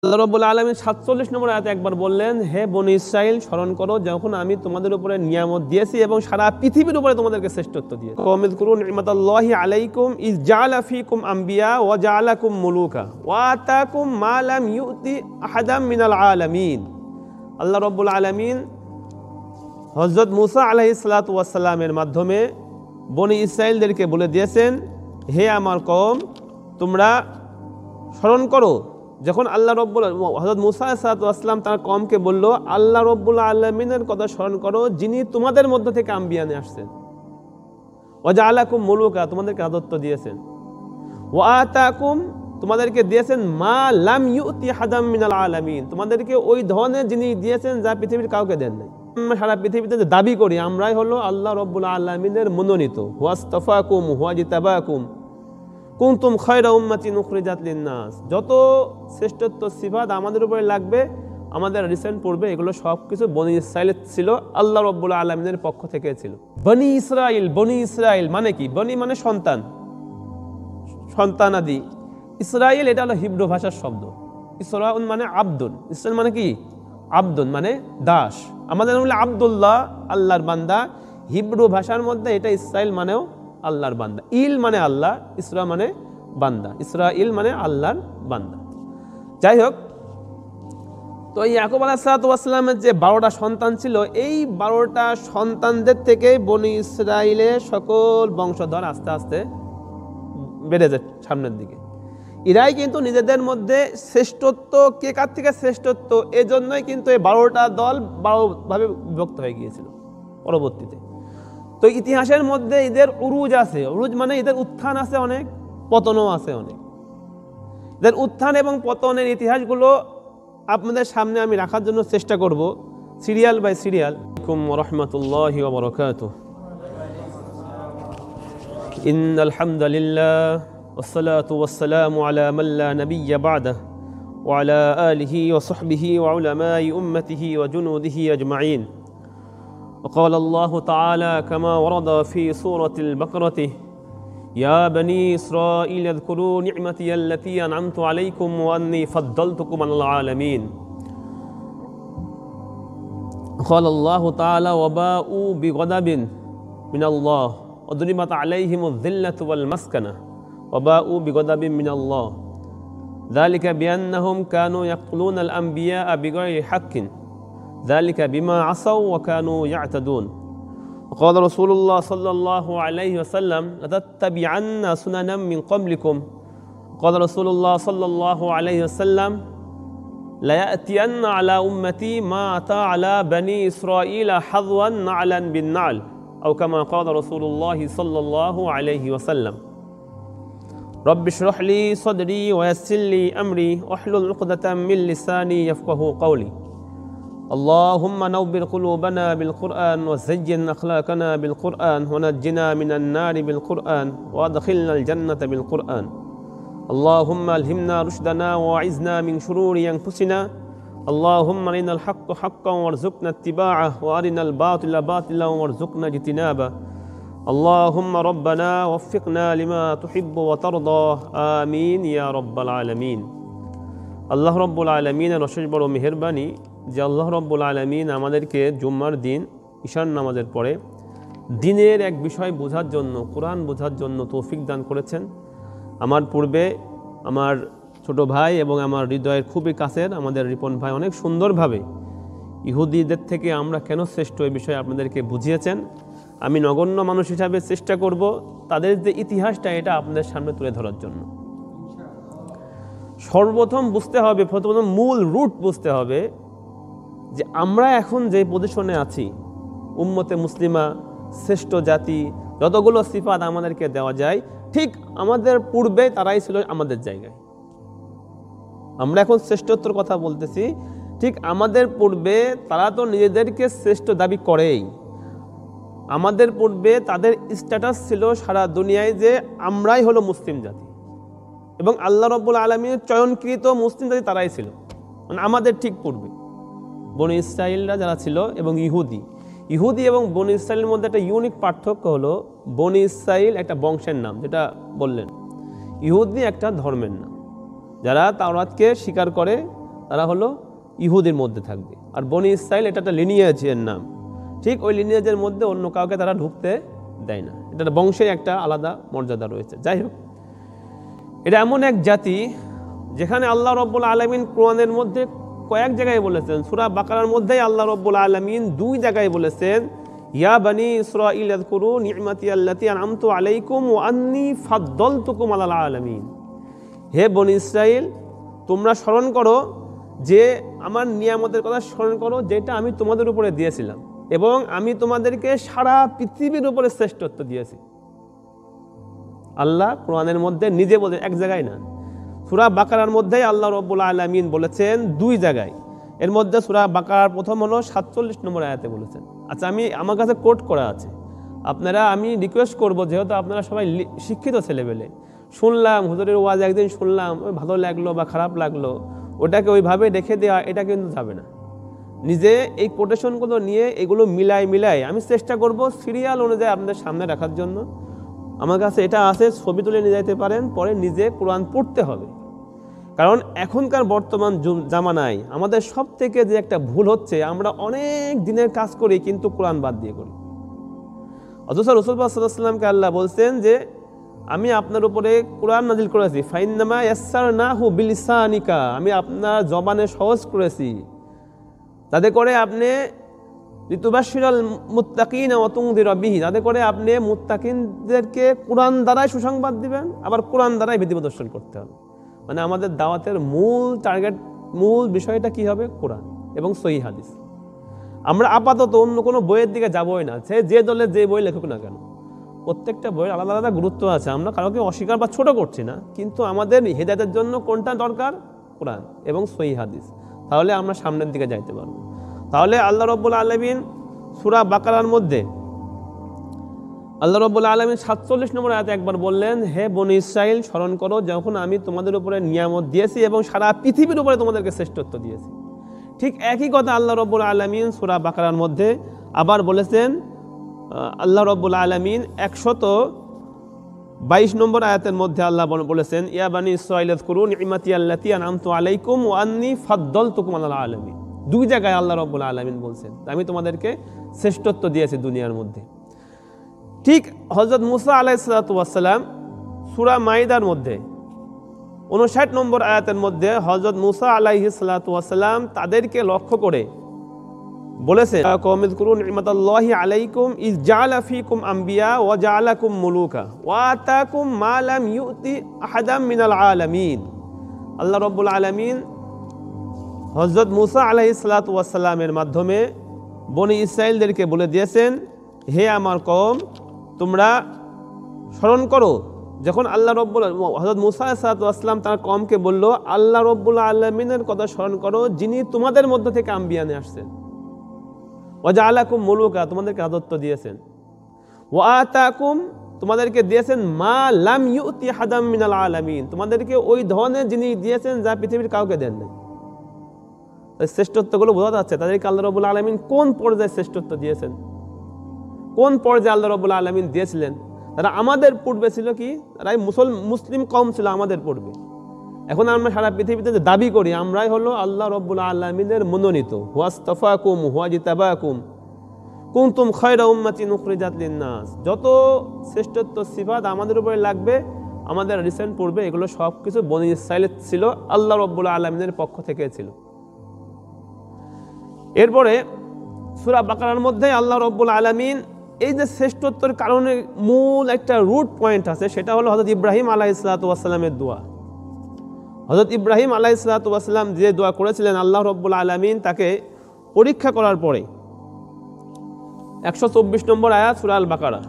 আল্লাহ রাব্বুল আলামিন ৪৭ নম্বর আয়াতে একবার বললেন, হে বনী ইসরাইল স্মরণ করো যখন আমি তোমাদের উপরে নিয়ামত দিয়েছি এবং সারা পৃথিবীর উপরে তোমাদেরকে শ্রেষ্ঠত্ব দিয়েছি। ওয়াযকুরু নি'মাতাল্লাহি আলাইকুম ইয জাআলা ফীকুম আম্বিয়া ওয়া জাআলাকুম মুলুকা ওয়া আতাকুম মা লাম ইউতি আহাদাম মিনাল আলামিন। আল্লাহ রাব্বুল আলামিন হযরত মুসা আলাইহিস সালাতু ওয়াস সালামের মাধ্যমে বনী ইসরাইলদেরকে বলে দিয়েছেন, হে আমার কওম তোমরা স্মরণ করো যখন আল্লাহ রব্বুল হযরত মুসা আলাইহিস সালাতু ওয়াস সালাম তার কওমকে বলল, আল্লাহ রব্বুল আলামিনের কথা স্মরণ করো যিনি তোমাদের মধ্য থেকে আম্বিয়া নিয়ে আসছেন, ওয়া জাআলাকুম মুলুকা তোমাদেরকে রাজত্ব দিয়েছেন, ওয়া আতাকুম তোমাদেরকে দিয়েছেন মা লাম ইউতি আহাদাম মিনাল আলামিন তোমাদেরকে ওই ধরনের যিনি দিয়েছেন যা পৃথিবীর কাউকে দেন নাই। আমরা সারা পৃথিবীতে যে দাবি করি আমরাই হলো আল্লাহ রব্বুল আলামিনের মনোনীত, ওয়াস্তাফাকুম ওয়াজিতাবাকুম কুনতুম খায়রা উম্মাতিন উখরিজাত লিন-নাস, যত শ্রেষ্ঠত্ব সিফাত আমাদের উপরে লাগবে আমাদের রিসেন্ট পড়বে এগুলো সব কিছু বনী ইসরাইলের ছিল, আল্লাহ রাব্বুল আলামিনের পক্ষ থেকে ছিল। বনী ইসরাইল মানে কি? বনী মানে সন্তান, সন্তানাদি। ইসরাইল এটা হলো হিব্রু ভাষার শব্দ। ইসরাউন মানে আব্দুন, ইসরাইল মানে কি? আব্দুন মানে দাস। আমাদের বলে আব্দুল্লাহ আল্লাহর বান্দা, হিব্রু ভাষার মধ্যে এটা ইসরাইল মানেও আল্লাহর বান্দা। ইল মানে আল্লাহ, ইসরা মানে বান্দা, ইসরাইল মানে আল্লাহর বান্দা। যাই হোক, তো ইয়াকুব আলাইহিস সালাতু ওয়াস সালামের যে 12টা সন্তান ছিল, এই 12টা সন্তানদের থেকে বনী ইসরাইলের সকল বংশধর আস্তে আস্তে বেড়ে যায় সামনের দিকে। এরাই কিন্তু নিজেদের মধ্যে শ্রেষ্ঠত্ব, কে কার থেকে শ্রেষ্ঠত্ব, এজন্যই কিন্তু এই 12টা দল 12 ভাবে বিভক্ত হয়ে গিয়েছিল পরবর্তীতে। তো ইতিহাসের মধ্যে এদের উরুজ আছে, উরুজ মানে এদের উত্থান আছে অনেক, পতনও আছে অনেক। এদের উত্থান এবং পতনের ইতিহাসগুলো আপনাদের সামনে আমি রাখার জন্য চেষ্টা করব সিরিয়াল বাই সিরিয়াল। আলাইকুম ওয়া রাহমাতুল্লাহি ওয়া বারাকাতুহু। ইন্নাল হামদুলিল্লাহ ওয়াসসালাতু ওয়াসসালামু আলা মান লা নাবিয়্যা বা'দাহু ওয়া আলা আলিহি ওয়া সাহবিহি ওয়া উলামাই উম্মতিহি ওয়া জুনুদিহি আজমাইন। وقال الله تعالى كما ورد في سورة البقرة يا بني إسرائيل اذكروا نعمتي التي أنعمت عليكم وأني فضلتكم على العالمين. قال الله تعالى وباءوا بغضب من الله وضربت عليهم الذلة والمسكنة وباءوا بغضب من الله ذلك بأنهم كانوا يقتلون الأنبياء بغير حق ذلك بما عصوا وكانوا يعتدون. وقال رسول الله صلى الله عليه وسلم لتتبعن سننا من قبلكم. قال رسول الله صلى الله عليه وسلم ليأتين على أمتي ما أتى على بني إسرائيل حظوا نعلا بالنعل أو كما قال رسول الله صلى الله عليه وسلم. رب اشرح لي صدري ويسر لي أمري واحلل عقدة من لساني يفقهوا قولي. اللهم نور قلوبنا بالقرآن وزين أخلاقنا بالقرآن ونجنا من النار بالقرآن وادخلنا الجنة بالقرآن. اللهم ألهمنا رشدنا وأعذنا من شرور أنفسنا. اللهم أرنا الحق حقا وارزقنا اتباعه وأرنا الباطل باطلا وارزقنا اجتنابه. اللهم ربنا وفقنا لما تحب وترضى آمين يا رب العالمين. আল্লাহ রব্বুল আলামিনের অশেষ বড় মেহেরবানি যে আল্লাহ রব্বুল আলামিন আমাদেরকে জুম্মার দিন ঈশান নামাজের পরে দিনের এক বিষয় বোঝার জন্য, কোরআন বোঝার জন্য তৌফিক দান করেছেন। আমার পূর্বে আমার ছোট ভাই এবং আমার হৃদয়ের খুবই কাছের আমাদের রিপন ভাই অনেক সুন্দরভাবে ইহুদিদের থেকে আমরা কেন শ্রেষ্ঠ এই বিষয়ে আপনাদেরকে বুঝিয়েছেন। আমি নগণ্য মানুষ হিসাবে চেষ্টা করব তাদের যে ইতিহাসটা এটা আপনাদের সামনে তুলে ধরার জন্য। সর্বপ্রথম বুঝতে হবে, প্রথম মূল রুট বুঝতে হবে যে আমরা এখন যে পজিশনে আছি, উম্মতে মুসলিমা, শ্রেষ্ঠ জাতি, যতগুলো সিফাত আমাদেরকে দেওয়া যায় ঠিক আমাদের পূর্বে তারাই ছিল আমাদের জায়গায়। আমরা এখন শ্রেষ্ঠত্বর কথা বলতেছি, ঠিক আমাদের পূর্বে তারা তো নিজেদেরকে শ্রেষ্ঠ দাবি করেই। আমাদের পূর্বে তাদের স্ট্যাটাস ছিল সারা দুনিয়ায় যে আমরাই হলো মুসলিম জাতি এবং আল্লাহ রাব্বুল আলামিনের চয়নকৃত মুসলিম জাতি তারাই ছিল, মানে আমাদের ঠিক পূর্বে বনী ইসরাইলরা যারা ছিল এবং ইহুদি এবং বনী ইসরাইলের মধ্যে একটা ইউনিক পার্থক্য হলো বনী ইসরাইল একটা বংশের নাম, যেটা বললেন, ইহুদি একটা ধর্মের নাম। যারা তাওরাতকে স্বীকার করে তারা হলো ইহুদের মধ্যে থাকবে। আর বনি ইসরাইল এটা একটা লিনিয়েজের নাম, ঠিক ওই লিনিয়েজের মধ্যে অন্য কাউকে তারা ঢুকতে দেয় না। এটা বংশের একটা আলাদা মর্যাদা রয়েছে। যাই হোক, এটা এমন এক জাতি যেখানে আল্লাহ রব্বুল আলামিন কোরআনের মধ্যে কয়েক জায়গায় বলেছেন। সূরা বাকারার মধ্যেই আল্লাহ রব্বুল আলামিন 2 জায়গায় বলেছেন, ইয়া বানি ইসরাঈল আযকুরু নি'মাতি আল্লাতী আন'আমতু আলাইকুম ওয়া আন্নী ফাদ্দালতুকুম আলাল আলামিন। হে বনি ইসরাইল, তোমরা স্মরণ করো যে আমার নিয়ামতের কথা স্মরণ করো যেটা আমি তোমাদের উপরে দিয়েছিলাম, এবং আমি তোমাদেরকে সারা পৃথিবীর উপরে শ্রেষ্ঠত্ব দিয়েছি। আল্লাহ কোরআনের মধ্যে নিজে বলেন, এক জায়গায় না। সূরা বাকারার মধ্যেই আল্লাহ রাব্বুল আলামিন বলেছেন 2 জায়গায়। এর মধ্যে সূরা বাকারার প্রথম হলো 47 নম্বর আয়াতে বলেছেন। আচ্ছা, আমার কাছে কোট করা আছে, আমি রিকোয়েস্ট করব, যেহেতু আপনারা সবাই শিক্ষিত ছেলেবেলে, শুনলাম হুজুরের ওয়াজ একদিন শুনলাম, ভালো লাগলো বা খারাপ লাগলো, ওটাকে ওইভাবে রেখে দেওয়া এটা কিন্তু যাবে না। নিজে এই কোটেশনগুলো নিয়ে এগুলো মিলাই আমি চেষ্টা করব সিরিয়াল অনুযায়ী আপনাদের সামনে রাখার জন্য। আমার কাছে এটা আছে, ছবি তুলে নিয়ে যেতে পারেন, পরে নিজে কোরআন পড়তে হবে। কারণ এখনকার বর্তমান জামানায় আমাদের সব থেকে যে একটা ভুল হচ্ছে, আমরা অনেক দিনের কাজ করি কিন্তু কোরআন বাদ দিয়ে করি। অথচ রাসূল সাল্লাল্লাহু আলাইহি ওয়াসাল্লামকে আল্লাহ বলছেন যে আমি আপনার উপরে কোরআন নাজিল করেছি, ফাইন্নামা ইয়াসসারনাহু বিলিসানিকা, আমি আপনার জবানে সহজ করেছি, তাতে করে আপনি লিতুবাশশিরাল মুত্তাকিনা ওয়া তুনযিরা বিহি, তাতে করে আপনি মুত্তাকিনদেরকে কোরআন দ্বারাই সুসংবাদ দিবেন, আবার কোরআন দ্বারাই বিধি প্রদর্শন করতে হবে। মানে আমাদের দাওয়াতের মূল টার্গেট, মূল বিষয়টা কি হবে? কোরআন এবং সহিহ হাদিস। আমরা আপাতত অন্য কোনো বইয়ের দিকে যাবই না, সে যে দলে যে বই লেখুক না কেন, প্রত্যেকটা বইয়ের আলাদা আলাদা গুরুত্ব আছে। আমরা কারোকে অস্বীকার বা ছোট করছি না, কিন্তু আমাদের হেদায়েতের জন্য কোনটা দরকার? কোরআন এবং সহিহ হাদিস। তাহলে আমরা সামনের দিকে যাইতে পারবো। তাহলে আল্লাহ রাব্বুল আলামিন সূরা বাকারার মধ্যে আল্লাহ রাব্বুল আলামিন 47 নম্বর আয়াতে একবার বললেন, হে বনি ইসরাইল, স্মরণ করো যখন আমি তোমাদের উপরে নিয়ামত দিয়েছি এবং সারা পৃথিবীর উপরে তোমাদেরকে শ্রেষ্ঠত্ব দিয়েছি। ঠিক একই কথা আল্লাহ রাব্বুল আলামিন সূরা বাকারার মধ্যে আবার বলেছেন। আল্লাহ রাব্বুল আলামিন 122 নম্বর আয়াতের মধ্যে আল্লাহ বলেছেন, ইয়া বানি ইসরাঈল আযকুরু নি'মাতি আল্লাতী আন'আমতু আলাইকুম ওয়া আন্নী ফাদ্দালতুকুম আলাল আলামিন। 2 জায়গায় আল্লাহ রাব্বুল আলামিন বলছেন আমি তোমাদেরকে শ্রেষ্ঠত্ব দিয়েছি দুনিয়ার মধ্যে। ঠিক হযরত মুসা আলাইহিস সালাতু ওয়াস সালাম সূরা মাইদার মধ্যে 59 নম্বর আয়াতের মধ্যে হযরত মুসা আলাইহিস সালাতু ওয়াস সালাম তাদেরকে লক্ষ্য করে বলেছে, কওমিযকুরু নি'মাতাল্লাহি আলাইকুম ইয জাআলা ফীকুম আম্বিয়া ওয়া জাআলাকুম মুলুকা ওয়া আতাকুম মা লাম ইউতি আহাদাম মিনাল আলামিন। আল্লাহ রাব্বুল আলামিন হযরত মুসা আলাইহিস সালাতু ওয়াস সালামের মাধ্যমে বনি ইসরাইলদেরকে বলে দিয়েছেন, হে আমার কওম, তোমরা স্মরণ করো যখন আল্লাহ রাব্বুল হযরত মুসা আলাইহিস সালাতু ওয়াস সালাম তার কওমকে বলল, আল্লাহ রাব্বুল আলামিনের কথা স্মরণ করো যিনি তোমাদের মধ্য থেকে আম্বিয়া নিয়ে আসছেন, ওয়া জাআলাকুম মুলুকা, তোমাদেরকে রাজত্ব দিয়েছেন, ওয়া আতাকুম, তোমাদেরকে দিয়েছেন মা লাম ইউতি আহাদাম মিনাল আলামিন, তোমাদেরকে ওই ধরনের যিনি দিয়েছেন যা পৃথিবীর কাউকে দেন নাই। শ্রেষ্ঠত্বগুলো বোঝা যাচ্ছে তাদেরকে আল্লাহ রাব্বুল আলামিন কোন পর্যায়ে শ্রেষ্ঠত্ব দিয়েছেন, কোন পর্যায়ে আল্লাহ রাব্বুল আলামিন দিয়েছিলেন। তারা আমাদের পূর্বে ছিল কি, তারা মুসলিম কওম ছিল আমাদের পূর্বে। এখন আমরা সারা পৃথিবীতে যে দাবি করি আমরাই হলো আল্লাহ রাব্বুল আলামিনের মনোনীত, ওয়াস্তাফাকুম ওয়াজিতাবাকুম কুনতুম খায়রা উম্মাতিন উখরিজাত লিন-নাস। যত শ্রেষ্ঠত্ব সিফাত আমাদের উপরে লাগবে আমাদের রিসেন্ট পূর্বে, এগুলো সব কিছু বনি ইসরাঈলের ছিল, আল্লাহ রাব্বুল আলামিনের পক্ষ থেকে ছিল। এরপরে সূরা বাকারার মধ্যে আল্লাহ রাব্বুল আলামিন এই যে শ্রেষ্ঠত্বের কারণে মূল একটা রুট পয়েন্ট আছে, সেটা হলো হযরত ইব্রাহিম আলাইহিস সালাতু ওয়াস সালামের দোয়া। হযরত ইব্রাহিম আলাইহিস সালাতু ওয়াস সালাম যে দোয়া করেছিলেন, আল্লাহ রাব্বুল আলামিন তাকে পরীক্ষা করার পরে 124 নম্বর আয়াত সূরা আল বাকারা,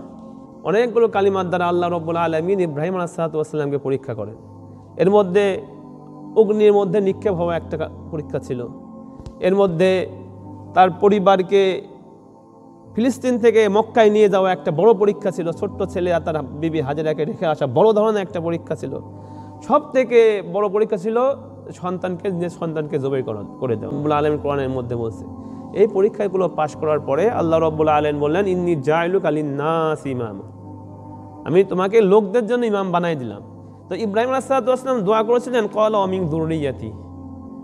অনেকগুলো কালিমার দ্বারা আল্লাহ রাব্বুল আলামিন ইব্রাহিম আলাইহিস সালাতু ওয়াস সালামকে পরীক্ষা করেন। এর মধ্যে অগ্নির মধ্যে নিক্ষেপ হওয়া একটা পরীক্ষা ছিল, এর মধ্যে তার পরিবারকে ফিলিস্তিন থেকে মক্কায় নিয়ে যাওয়া একটা বড় পরীক্ষা ছিল, ছোট্ট ছেলে আর তার বিবি হাজেরাকে রেখে আসা বড় ধরনের একটা পরীক্ষা ছিল। সব থেকে বড় পরীক্ষা ছিল সন্তানকে জবাই করে দেওয়া। রব্বুল আলামিন কোরআনের মধ্যে বলছে, এই পরীক্ষাগুলো পাশ করার পরে আল্লাহ রব্বুল আলামিন বললেন, ইন্নী জাইলুকা লিন-নাস ইমামা, আমি তোমাকে লোকদের জন্য ইমাম বানাই দিলাম। তো ইব্রাহিম আলাইহিস সালাতু ওয়াস সালাম দোয়া করেছিলেন, ক্বালা ওয়া মিন যুররিয়াতি,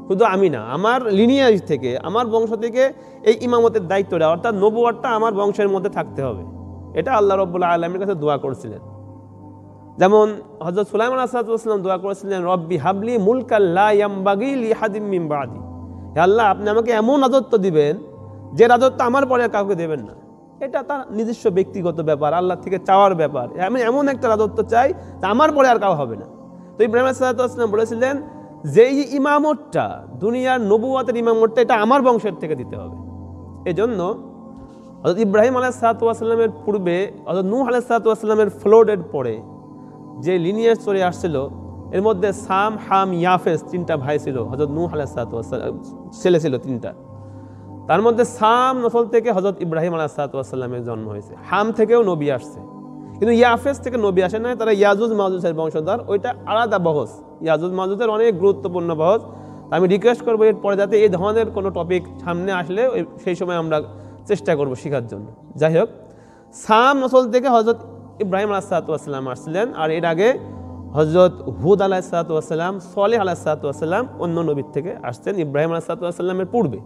শুধু আমি না, আমার লিনিয়াজ থেকে, আমার বংশ থেকে এই ইমামতের দায়িত্বটা অর্থাৎ নবুয়তটা আমার বংশের মধ্যে থাকতে হবে। এটা আল্লাহ রাব্বুল আলামিনের কাছে দোয়া করেছিলেন। যেমন হযরত সুলাইমান আলাইহিস সালাম দোয়া করেছিলেন, রব্বি হাবলি মুলকাল লা ইয়ামবাগি লিহাদিম মিন বাদি। হে আল্লাহ, আপনি আমাকে এমন রাজত্ব দিবেন যে রাজত্ব আমার পরে কাউকে দেবেন না। এটা তার নিজস্ব ব্যক্তিগত ব্যাপার, আল্লাহ থেকে চাওয়ার ব্যাপার। আমি এমন একটা রাজত্ব চাই তা আমার পরে আর কাউ হবে না। তো ইব্রাহিম আলাইহিস সালাম বলেছিলেন যে এই ইমামতটা, দুনিয়ার নবুয়তের ইমামতটা, এটা আমার বংশের থেকে দিতে হবে। এজন্য হযরত ইব্রাহিম আলাইহিস সালামের পূর্বে হযরত নূহ আলাইহিস সালামের ফ্লোডের পরে যে লিনিয়াজ চলে আসছিল, এর মধ্যে সাম, হাম, ইয়াফেস 3টা ভাই ছিল। হযরত নূহ আলাইহিস সালাম ছেলে ছিল 3টা। তার মধ্যে সাম নসল থেকে হযরত ইব্রাহিম আলাইহিস সালামের জন্ম হয়েছে। হাম থেকেও নবী আসছে, কিন্তু ইয়াফেস থেকে নবী আসে নাই। তারা ইয়াজুজ মাজুজের বংশধর, ওইটা আলাদা বহস। ইয়াজুজ মাজুজের অনেক গুরুত্বপূর্ণ বহস। আমি রিকোয়েস্ট করবো এরপরে যাতে এই ধরনের কোনো টপিক সামনে আসলে সেই সময় আমরা চেষ্টা করব শেখার জন্য। যাই হোক, সাম নসল থেকে হযরত ইব্রাহিম আলাইহিস সালাম আসছিলেন। আর এর আগে হযরত হুদ আলাইহিস সালাম, সালেহ আলাইহিস সালাম অন্য নবীর থেকে আসছেন ইব্রাহিম আলাইহিস সালামের পূর্বে।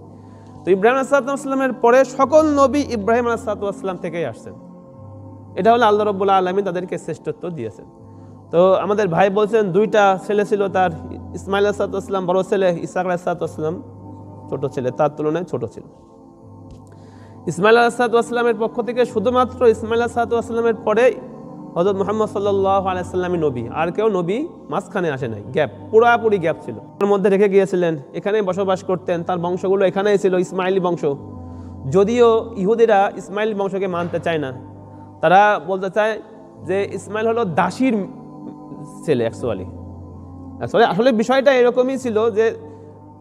তো ইব্রাহিম আলাইহিস সালামের পরে সকল নবী ইব্রাহিম আলাইহিস সালাম থেকেই আসছেন। এটা হলো আল্লাহ রাব্বুল আলামিন তাদেরকে শ্রেষ্ঠত্ব দিয়েছেন। তো আমাদের ভাই বলছেন 2টা ছেলে ছিল তার, ইসমাইল আলাইহিস সালাম বড় ছেলে, ইসহাক আলাইহিস সালাম ছোট ছেলে, তার তুলনায় ছোট ছিল। ইসমাইল আলাইহিস সালামের পক্ষ থেকে শুধুমাত্র ইসমাইল আলাইহিস সালামের পরে হযরত মুহাম্মদ সাল্লাল্লাহু আলাইহি সাল্লামই নবী, আর কেউ নবী মাঝখানে আসে নাই। গ্যাপ, পুরোপুরি গ্যাপ ছিল। তার মধ্যে রেখে গিয়েছিলেন, এখানেই বসবাস করতেন, তার বংশগুলো এখানেই ছিল, ইসমাইলি বংশ। যদিও ইহুদিরা ইসমাইলি বংশকে মানতে চায় না, তারা বলতে চায় যে ইসমাইল হলো দাসীর ছেলে। অ্যাকচুয়ালি আসলে বিষয়টা এরকমই ছিল যে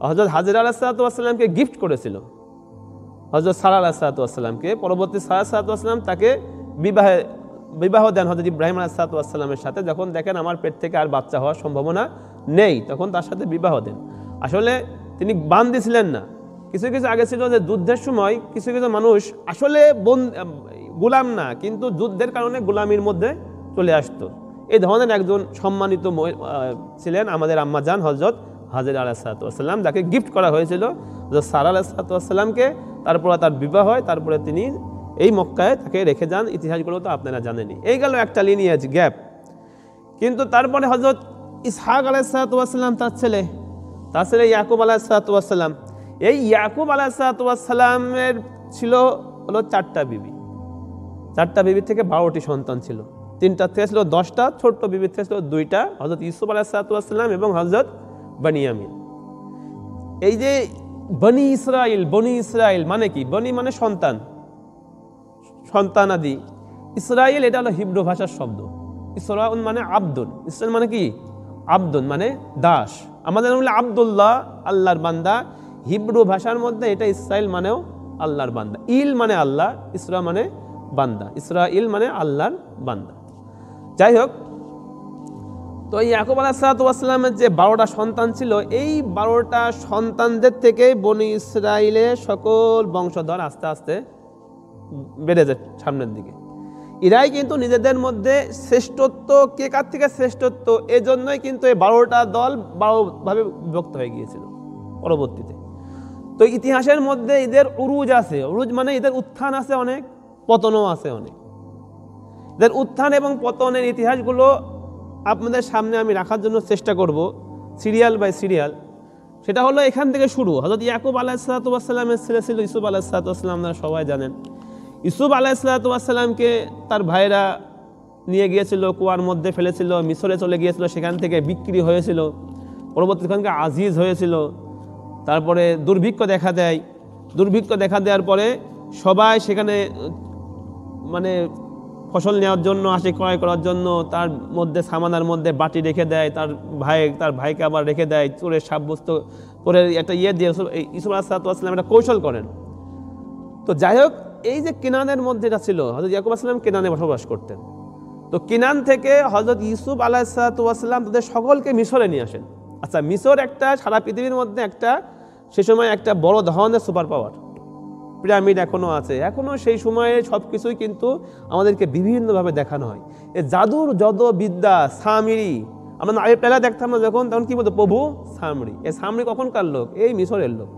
হযরত হাজরা আলাইহিস সালামকে গিফট করেছিল হযরত সারা আলাইহিস সালামকে। পরবর্তী সারা আলাইহিস সালাম তাকে বিবাহ দেন হযরত ইব্রাহিম আলাইহিস সালামের সাথে। যখন দেখেন আমার পেট থেকে আর বাচ্চা হওয়ার সম্ভাবনা নেই, তখন তার সাথে বিবাহ দেন। আসলে তিনি বান্দি ছিলেন না। কিছু কিছু আগে ছিল যে যুদ্ধের সময় কিছু কিছু মানুষ আসলে গোলাম না, কিন্তু যুদ্ধের কারণে গোলামির মধ্যে চলে আসতো। এই ধরনের একজন সম্মানিত ছিলেন আমাদের আম্মা জান হযরত হাজরা আলাইহিস সালাম, যাকে গিফট করা হয়েছিল হযরত সারা আলাইহিস সালামকে। তারপরে তার বিবাহ হয়, তারপরে তিনি এই মক্কায় তাকে রেখে যান। ইতিহাসগুলো তো আপনারা জানেনই। এই গেল একটা লিনিয়াজ গ্যাপ। কিন্তু তারপরে হযরত ইসহাক আলাইহিস সালাম তার ছেলে ইয়াকুব আলাইহিস সালাম। এই ইয়াকুব আলাইহিস সালামের ছিল হলো 4টা বিবি। 4টা বিবির থেকে 12টি সন্তান ছিল। 3টা থেকে ছিল 10টা, ছোট্ট বিবির থেকে ছিল 2টা, হযরত ইউসুফ আলাইহিস সালাম এবং হযরত বনিয়ামিন। এই যে বনি ইসরাইল মানে কি? বনি মানে সন্তান, সন্তানাদি। ইসরাইল এটা হলো হিব্রু ভাষার শব্দ। ইসরাউন মানে আব্দুন, ইসরাইল মানে কি? আব্দুন মানে দাস। আমাদের বলে আব্দুল্লাহ, আল্লাহর বান্দা। হিব্রু ভাষার মধ্যে এটা ইসরাইল মানেও আল্লাহর বান্দা। ইল মানে আল্লাহ, ইসরা মানে বান্দা। ইসরাইল মানে আল্লাহর বান্দা। যাই হোক, তো ইয়াকুব আলাইহিস সালামের যে 12টা সন্তান ছিল, এই 12টা সন্তানদের থেকে বনি ইসরাইলের সকল বংশধর আস্তে আস্তে বেড়ে যায় সামনের দিকে। এরাই কিন্তু নিজেদের মধ্যে শ্রেষ্ঠত্ব, কে কার থেকে শ্রেষ্ঠত্ব, এজন্যই কিন্তু এই 12টা দল 12 ভাবে বিভক্ত হয়ে গিয়েছিল পরবর্তীতে। তো ইতিহাসের মধ্যে এদের উরুজ আছে। উরুজ মানে এদের উত্থান আছে অনেক, পতনও আছে অনেক। এদের উত্থান এবং পতনের ইতিহাসগুলো আপনাদের সামনে আমি রাখার জন্য চেষ্টা করব, সিরিয়াল বাই সিরিয়াল। সেটা হলো এখান থেকে শুরু। হযরত ইয়াকুব আলাইহিস সালামের ছেলে ছিল ইউসুফ আলাইহিস সালাম, আপনারা সবাই জানেন। ইউসুফ আলাইহিস সালামকে তার ভাইরা নিয়ে গিয়েছিল, কুয়ার মধ্যে ফেলেছিল, মিশরে চলে গিয়েছিল, সেখান থেকে বিক্রি হয়েছিল। পরবর্তী ওখানকে আজিজ হয়েছিল। তারপরে দুর্ভিক্ষ দেখা দেয়। দুর্ভিক্ষ দেখা দেওয়ার পরে সবাই সেখানে মানে ফসল নেওয়ার জন্য আসে, ক্রয় করার জন্য। তার মধ্যে সামানার মধ্যে বাটি রেখে দেয়, তার ভাইকে আবার রেখে দেয় চোরের সাব্যস্ত করে একটা দিয়ে ইউসুফ আলাইহিস সালাম একটা কৌশল করেন। তো যাই হোক, এই যে কিনানের মধ্যে এটা ছিল, হযরত ইয়াকুব আলাইহিস সালাম কিনানে বসবাস করতেন। তো কিনান থেকে হযরত ইউসুফ আলাইহিস সালাম তাদের সকলকে মিশরে নিয়ে আসেন। আচ্ছা, মিশর একটা সারা পৃথিবীর মধ্যে একটা সে সময় একটা বড় ধরনের সুপার পাওয়ার। পিরামিড এখনও আছে, এখনও সেই সময়ে সব কিছুই কিন্তু আমাদেরকে বিভিন্নভাবে দেখানো হয়। এই জাদুর যত বিদ্যা, সামিরি, আমরা আগে পেলা দেখতাম না যখন, তখন কি বলতো প্রভু সামরি। এই সামরি কখনকার লোক? এই মিশরের লোক,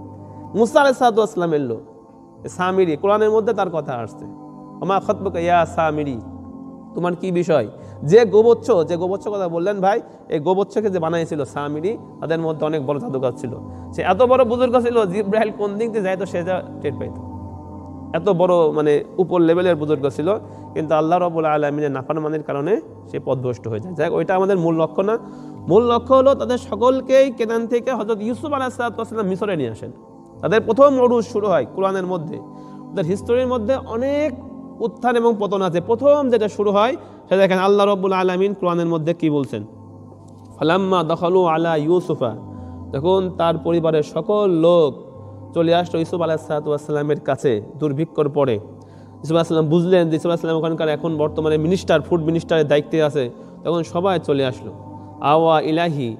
মুসা আলাইহিস সালামের লোক। সামিরি কোরআনের মধ্যে তার কথা আসছে, ওমা খতবুকা ইয়া সামিরি, তোমার কি বিষয়? যে গোবচ্ছ কথা বললেন ভাই, এই গোবচ্ছকে যে বানাইছিল সামিরি, তাদের মধ্যে অনেক বড় জাদুকর ছিল। সে এত বড় বুজুর্গ ছিল, জিব্রাইল কোন দিক দিয়ে যাইতো সে যা টের পাইতো। এত বড় মানে উপর লেভেলের বুজুর্গ ছিল, কিন্তু আল্লাহ রাব্বুল আলামিনের নাফরমানির কারণে সে পথভ্রষ্ট হয়ে যায়। যাই হোক, ওইটা আমাদের মূল লক্ষ্য না। মূল লক্ষ্য হলো তাদের সকলকেই কেনান থেকে হযরত ইউসুফ আলাইহিস সালাম মিশরে নিয়ে আসেন। তাদের প্রথম উরুজ শুরু হয় কোরআনের মধ্যে। তাদের হিস্টোরির মধ্যে অনেক উত্থান এবং পতন আছে। প্রথম যেটা শুরু হয় সেটা দেখেন আল্লাহ রাব্বুল আলামিন কোরআনের মধ্যে কি বলছেন, ফালাম্মা দখালু আলা ইউসুফা, যখন তার পরিবারের সকল লোক চলে আসলো ইউসুফ আলাইহিস সালামের কাছে দুর্ভিক্ষর পরে। ইউসুফ আলাইহিস সালাম বুঝলেন যে ইউসুফ আলাইহিস সালাম ওখানকার এখন বর্তমানে মিনিস্টার, ফুড মিনিস্টারের দায়িত্বে আছে, তখন সবাই চলে আসলো। আওয়া ইলাহি,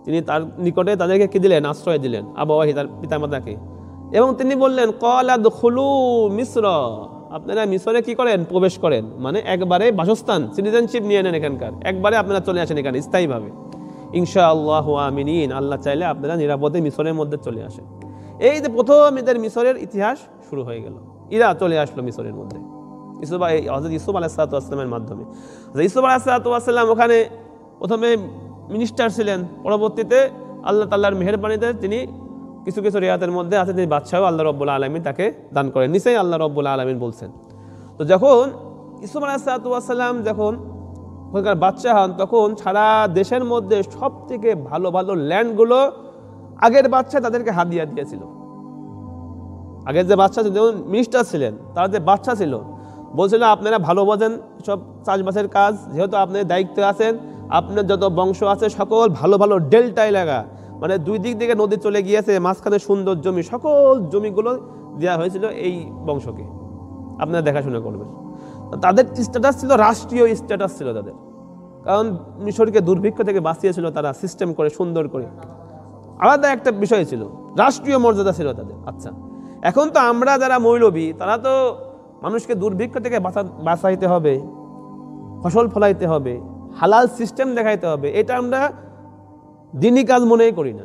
তিনি তার নিকটে তাদেরকে কি দিলেন? আশ্রয় দিলেন, আবাওয়াহি তার পিতামাতাকে। এবং তিনি বললেন ক্বালা দুখুলু মিসর, আপনারা মিশরে কি করেন? প্রবেশ করেন, মানে একবারে বাসস্থান, সিটিজেনশিপ নিয়ে নেন এখানকার, একবারে আপনারা চলে আসেন এখানে স্থায়ীভাবে। ইনশাআল্লাহু আমিনিন, আল্লাহ চাইলে আপনারা নিরাপদে মিশরের মধ্যে চলে আসেন। এই যে প্রথম এদের মিশরের ইতিহাস শুরু হয়ে গেল, ইরা চলে আসলো মিশরের মধ্যে হযরত ইউসুফ আলাইহিস সালামের মাধ্যমে। ইউসুফ আলাইহিস সালাম ওখানে প্রথমে মিনিস্টার ছিলেন, পরবর্তীতে আল্লাহ তাআলার মেহেরবানিতে তিনি কিছু কিছু রিয়াতের মধ্যে আছে তিনি বাদশাহ আল্লাহ রাব্বুল আলামিন তাকে দান করেন, নিশ্চয়ই আল্লাহ রাব্বুল আলামিন বলছেন। তো যখন ইউসুফ আলাইহিস সালাম যখন ওখানকার বাদশাহ হন, তখন সারা দেশের মধ্যে সব থেকে ভালো ভালো ল্যান্ডগুলো আগের বাদশাহ তাদেরকে হাদিয়া দিয়েছিল। আগের যে বাদশাহ যেমন মিনিস্টার ছিলেন, তার যে বাদশাহ ছিল, বলছিল আপনারা ভালো বোঝেন সব চাষবাসের কাজ, যেহেতু আপনার দায়িত্বে আছেন, আপনার যত বংশ আছে সকল ভালো ভালো ডেল্টা এলাকা, মানে দুই দিক থেকে নদী চলে গিয়েছে, মাঝখানে সুন্দর জমি, সকল জমিগুলো দেওয়া হয়েছিল এই বংশকে, আপনারা দেখাশোনা করবেন। তাদের স্ট্যাটাস ছিল রাষ্ট্রীয় স্ট্যাটাস ছিল তাদের, কারণ মিশরকে দুর্ভিক্ষ থেকে বাঁচিয়েছিল তারা সিস্টেম করে সুন্দর করে, আলাদা একটা বিষয় ছিল, রাষ্ট্রীয় মর্যাদা ছিল তাদের। আচ্ছা, এখন তো আমরা যারা মৌলবী, তারা তো মানুষকে দুর্ভিক্ষ থেকে বাঁচাইতে হবে, ফসল ফলাইতে হবে, হালাল সিস্টেম দেখাইতে হবে, এটা আমরা দিনী কাজ মনেই করি না।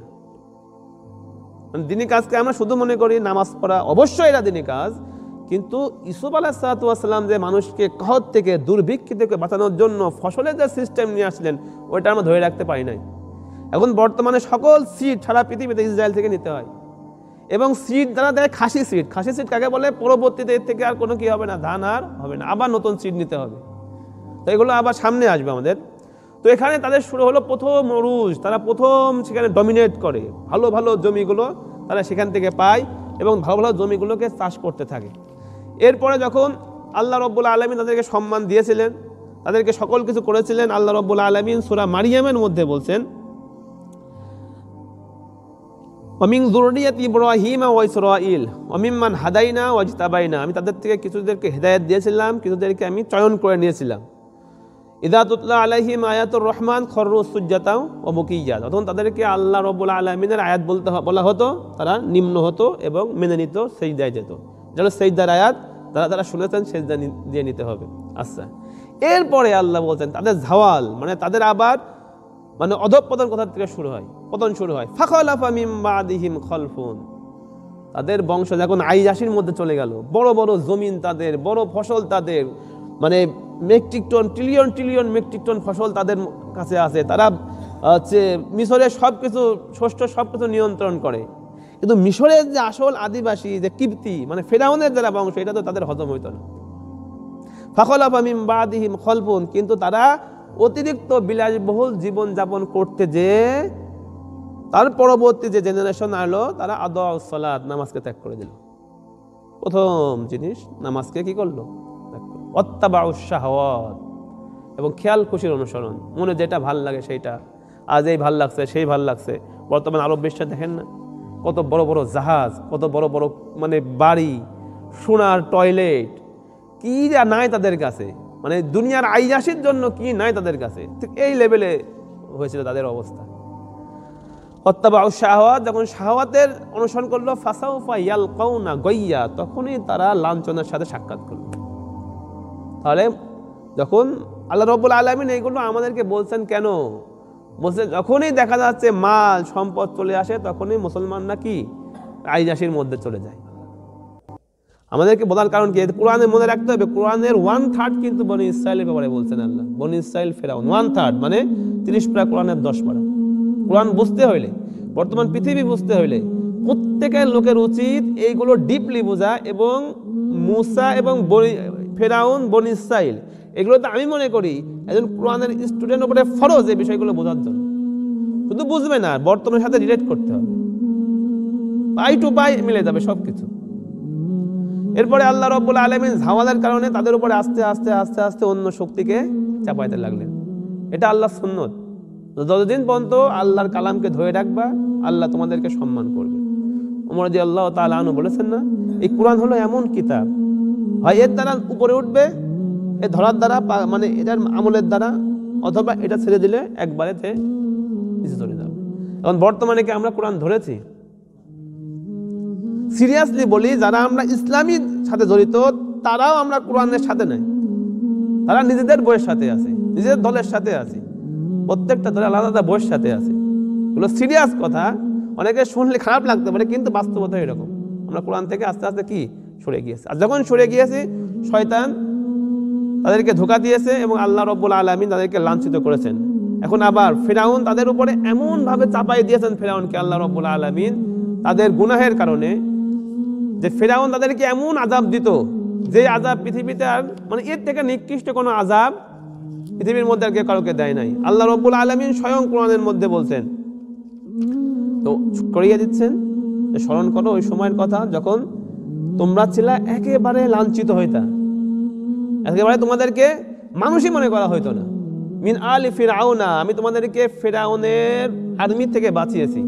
দিনী কাজকে আমরা শুধু মনে করি নামাজ পড়া, অবশ্যই এটা দিনী কাজ, কিন্তু ইউসুফ আলাইহিস সালাম যে মানুষকে কহত থেকে দুর্ভিক্ষ থেকে বাঁচানোর জন্য ফসলের যে সিস্টেম নিয়ে আসলেন, ওইটা আমরা ধরে রাখতে পারি নাই। এখন বর্তমানে সকল সিড সারা পৃথিবীতে ইসরায়েল থেকে নিতে হয়, এবং সিড যারা দেয় খাসি সিড। খাসি সিড কাকে বলে? পরবর্তীতে এর থেকে আর কোনো কি হবে না, ধান আর হবে না, আবার নতুন সিড নিতে হবে। তো এগুলো আবার সামনে আসবে আমাদের। তো এখানে তাদের শুরু হলো প্রথম উরুজ, তারা প্রথম সেখানে ডমিনেট করে, ভালো ভালো জমিগুলো তারা সেখান থেকে পায় এবং ভালো ভালো জমিগুলোকে চাষ করতে থাকে। এরপরে যখন আল্লাহ রাব্বুল আলামিন তাদেরকে সম্মান দিয়েছিলেন, তাদেরকে সকল কিছু করেছিলেন, আল্লাহ রাব্বুল আলামিন সূরা মারিয়ামের মধ্যে বলছেন ওয়ামিন যুররিয়াতি ইব্রাহিম ওয়া ইসরাঈল ওয়া মিম্মান হাদাইনা ওয়া ইজতাবাইনা, আমি তাদের থেকে কিছুদেরকে হেদায়েত দিয়েছিলাম, কিছুদেরকে আমি চয়ন করে নিয়েছিলাম। ইযা তুতলা আলাইহিম আয়াতুর রহমান খররু সুজ্জাতাও ওয়া বুকিয়া, তখন তাদেরকে আল্লাহ রাব্বুল আলামিনের আয়াত বলা হতো, তারা নিম্ন হতো এবং মেনে নিত, সিজদায় যেত। যেন সিজদার আয়াত তারা শুনেছেন, সিজদা দিয়ে নিতে হবে। আচ্ছা, এরপরে আল্লাহ বলছেন তাদের জাওয়াল, মানে তাদের আবার মানে অধঃপতন কোথা থেকে শুরু হয়? পতন শুরু হয়। ফাখালাফা মিন বাদিহিম খালফুন, তাদের বংশ যখন আইয়াসির মধ্যে চলে গেল, বড় বড় জমিন তাদের, বড় ফসল তাদের, মানে metric ton trillion trillion metric ton ফসল তাদের কাছে আছে, তারা হচ্ছে মিশরের সব কিছু শস্য সব কিছু নিয়ন্ত্রণ করে। কিন্তু মিশরের যে আসল আদিবাসী যে কিপ্তি, মানে ফেরাউনের যারা বংশ, এটা তো তাদের হজম হইতো না। ফাখালাফা মিন বাদিহিম খালফুন, কিন্তু তারা অতিরিক্ত বিলাসবহুল জীবন যাপন করতে যে তার পরবর্তী যে জেনারেশন আলো, তারা আদাউস সালাত, নামাজকে ত্যাগ করে দিল। প্রথম জিনিস নামাজকে কি করলো? ত্যাগ করলো। ওয়াত্তাবাউশ শাহওয়াত, এবং খেয়াল খুশির অনুসরণ, মনে যেটা ভাল লাগে সেইটা, আজ এই ভাল লাগছে সেই ভাল লাগছে। বর্তমান আরব বিশ্বে দেখেন না, কত বড় বড় জাহাজ, কত বড় বড় মানে বাড়ি, সোনার টয়লেট, কি যা নাই তাদের কাছে, মানে দুনিয়ার আইয়াসির জন্য কি নাই তাদের কাছে, ঠিক এই লেভেলে হয়েছিল তাদের অবস্থা। ওয়াত্তাবাউশ শাহওয়াত, যখন শাহওয়াতের অনুসরণ করলো, ফাসাউফা ইয়ালকাউনা গাইয়া, তখনই তারা লাঞ্ছনার সাথে সাক্ষাৎ করলো। তাহলে যখন আল্লাহ রাব্বুল আলামিন এইগুলো আমাদেরকে বলছেন কেন? বলছে যখনই দেখা যাচ্ছে মাল সম্পদ চলে আসে তখনই মুসলমানরা কি আইজাসির মধ্যে চলে যায়। আমাদেরকে বলার কারণ কি, কোরআনে মনে রাখতে হবে কোরআনের 1/3 কিন্তু বনি ইসরায়েলের ব্যাপারে বলছেন আল্লাহ। বনি ইসরায়েল, ফেরাউন, 1/3 মানে 30 পারা কোরআনের 10 পারা। কোরআন বুঝতে হইলে, বর্তমান পৃথিবী বুঝতে হইলে প্রত্যেকের লোকের উচিত এইগুলো ডিপলি বোঝা। এবং মুসা এবং ফেরাউন, বনি ইসরায়েল, এগুলো তো আমি মনে করি একজন কোরআনের স্টুডেন্টের উপরে ফরজ এই বিষয়গুলো বোঝার জন্য। শুধু বুঝবে না, বর্তমানের সাথে রিলেট করতে হবে, পাই টু পাই মিলে যাবে সবকিছু। এরপরে আল্লাহ রাব্বুল আলামিন ঝামেলার কারণে তাদের উপরে আস্তে আস্তে আস্তে আস্তে অন্য শক্তিকে চাপাইতে লাগলেন। এটা আল্লাহর সুন্নত। যতদিন পর্যন্ত আল্লাহর কালামকে ধরে রাখবা, আল্লাহ তোমাদেরকে সম্মান করবে। ওমর রাদিয়াল্লাহু তাআলা আনহু বলেছেন না, এই কোরআন হলো এমন কিতাব, হয় এর দ্বারা উপরে উঠবে, এ ধরার দ্বারা মানে এটার আমলের দ্বারা, অথবা এটা ছেড়ে দিলে একবারেতে নিচে চলে যাবে। এখন বর্তমানে কি আমরা কোরআন ধরেছি? সিরিয়াসলি বলি, যারা আমরা ইসলামীর সাথে জড়িত তারাও আমরা কোরআনের সাথে নাই। তারা নিজেদের বইয়ের সাথে আছে, নিজেদের দলের সাথে আছে, প্রত্যেকটা দলের আলাদা আলাদা বইয়ের সাথে আছে। এগুলো সিরিয়াস কথা, অনেকে শুনলে খারাপ লাগতে পারে, কিন্তু বাস্তবতা এরকম। আমরা কোরআন থেকে আস্তে আস্তে কি সরে গিয়েছি। আর যখন সরে গিয়েছি, শয়তান তাদেরকে ধোঁকা দিয়েছে এবং আল্লাহ রাব্বুল আলামিন তাদেরকে লাঞ্ছিত করেছেন। এখন আবার ফিরআউন তাদের উপরে এমন ভাবে চাপাই দিয়েছেন ফিরআউনকে আল্লাহ রাব্বুল আলামিন তাদের গুনাহের কারণে, যে ফিরআউন তাদেরকে এমন আযাব দিত যে আযাব পৃথিবীতে আর মানে এর থেকে নিকৃষ্ট কোনো আযাব পৃথিবীর মধ্যে আর কেউ কাউকে দেয় নাই। আল্লাহ রাব্বুল আলামিন স্বয়ং কোরআনের মধ্যে বলছেন, তো করিয়ে দিচ্ছেন, স্মরণ করো ওই সময়ের কথা যখন তোমরা ছিলা একেবারে লাঞ্ছিত হইতা, একেবারে তোমাদেরকে মানুষই মনে করা হইতো না। মিন আলি ফিরআউনা, আমি তোমাদেরকে ফিরআউনের আর্মি থেকে বাঁচিয়েছি,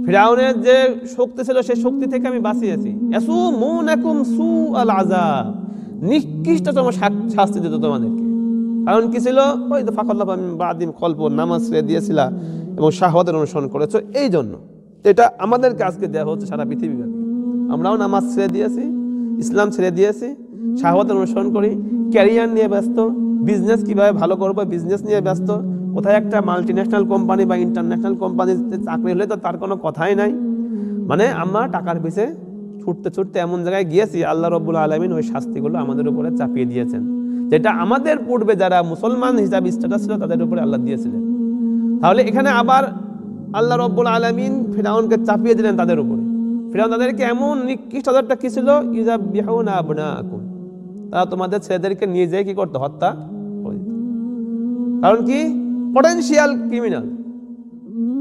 ফিরআউনের যে শক্তি ছিল সেই শক্তি থেকে আমি বাঁচিয়েছি। ইয়াসুমুনাকুম সুআল আযাব, নিকৃষ্টতম শাস্তি দিত তোমাদেরকে। কারণ কি ছিল? ওই তো ফাকাল্লাহু মিন বাদিম খলফ, নামাজ ছেড়ে দিয়েছিলা এবং শাহওয়াতের অনুসরণ করেছো। এই জন্য এটা আমাদেরকে আজকে দেওয়া হচ্ছে সারা পৃথিবীব্যাপী। আমরাও নামাজ ছেড়ে দিয়েছি, ইসলাম ছেড়ে দিয়েছি, শাহওয়াতের অনুসরণ করি, ক্যারিয়ার নিয়ে ব্যস্ত, বিজনেস কিভাবে ভালো করবো বিজনেস নিয়ে ব্যস্ত। কোথায় একটা মাল্টিন্যাশনাল কোম্পানি বা ইন্টারন্যাশনাল কোম্পানিতে চাকরি হলে তো তার কোনো কথাই নাই। মানে আমরা টাকার পিছে ছুটতে ছুটতে এমন জায়গায় গিয়েছি, আল্লাহ রাব্বুল আলামিন ওই শাস্তিগুলো আমাদের উপরে চাপিয়ে দিয়েছেন, যেটা আমাদের পূর্বে যারা মুসলমান হিসাবে স্ট্যাটাস ছিল তাদের উপরে আল্লাহ দিয়েছিলেন। তাহলে এখানে আবার আল্লাহ রাব্বুল আলামিন ফিরআউনকে চাপিয়ে দিলেন তাদের উপরে। ফিরআউন তাদেরকে এমন নিকৃষ্টতাটা কি ছিল, ইযাবিহুনা আবনাকুম, তারা তোমাদের ছেলেদেরকে নিয়ে যেয়ে কি করতো, হত্যা করে দিত। কারণ কি? পটেনশিয়াল ক্রিমিনাল,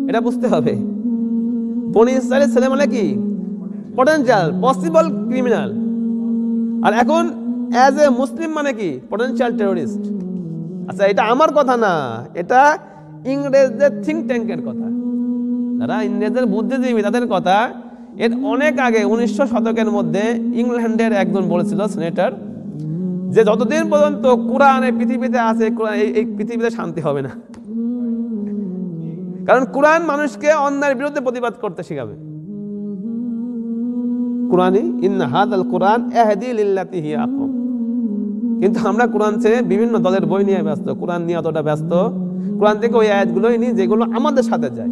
এটা বুঝতে হবে। বনি ইসরায়েলের ছেলে মানে কি? Potential, possible criminal. আর এখন অ্যাজ এ মুসলিম মানে কি? Potential terrorist. আচ্ছা, এটা আমার কথা না, এটা ইংরেজদের থিঙ্ক ট্যাঙ্কের কথা, যারা ইংরেজদের বুদ্ধিজীবী তাদের কথা। এর অনেক আগে 1900 শতকের মধ্যে ইংল্যান্ডের একজন বলেছিল, সিনেটর, যে যতদিন পর্যন্ত কোরআন এই পৃথিবীতে আছে, এই পৃথিবীতে শান্তি হবে না। কারণ কোরআন মানুষকে অন্যায়ের বিরুদ্ধে প্রতিবাদ করতে শেখাবে। কোরআনই ইন্না হাযাল কোরআন ইয়াহদি লিল্লাতি হিয়া আকওয়াম। কিন্তু আমরা কোরআন ছেড়ে বিভিন্ন দলের বই নিয়ে ব্যস্ত, কোরআন নিয়ে অতটা ব্যস্ত, কোরআন থেকে ওই আয়াতগুলোই নিই যেগুলো আমাদের সাথে যায়,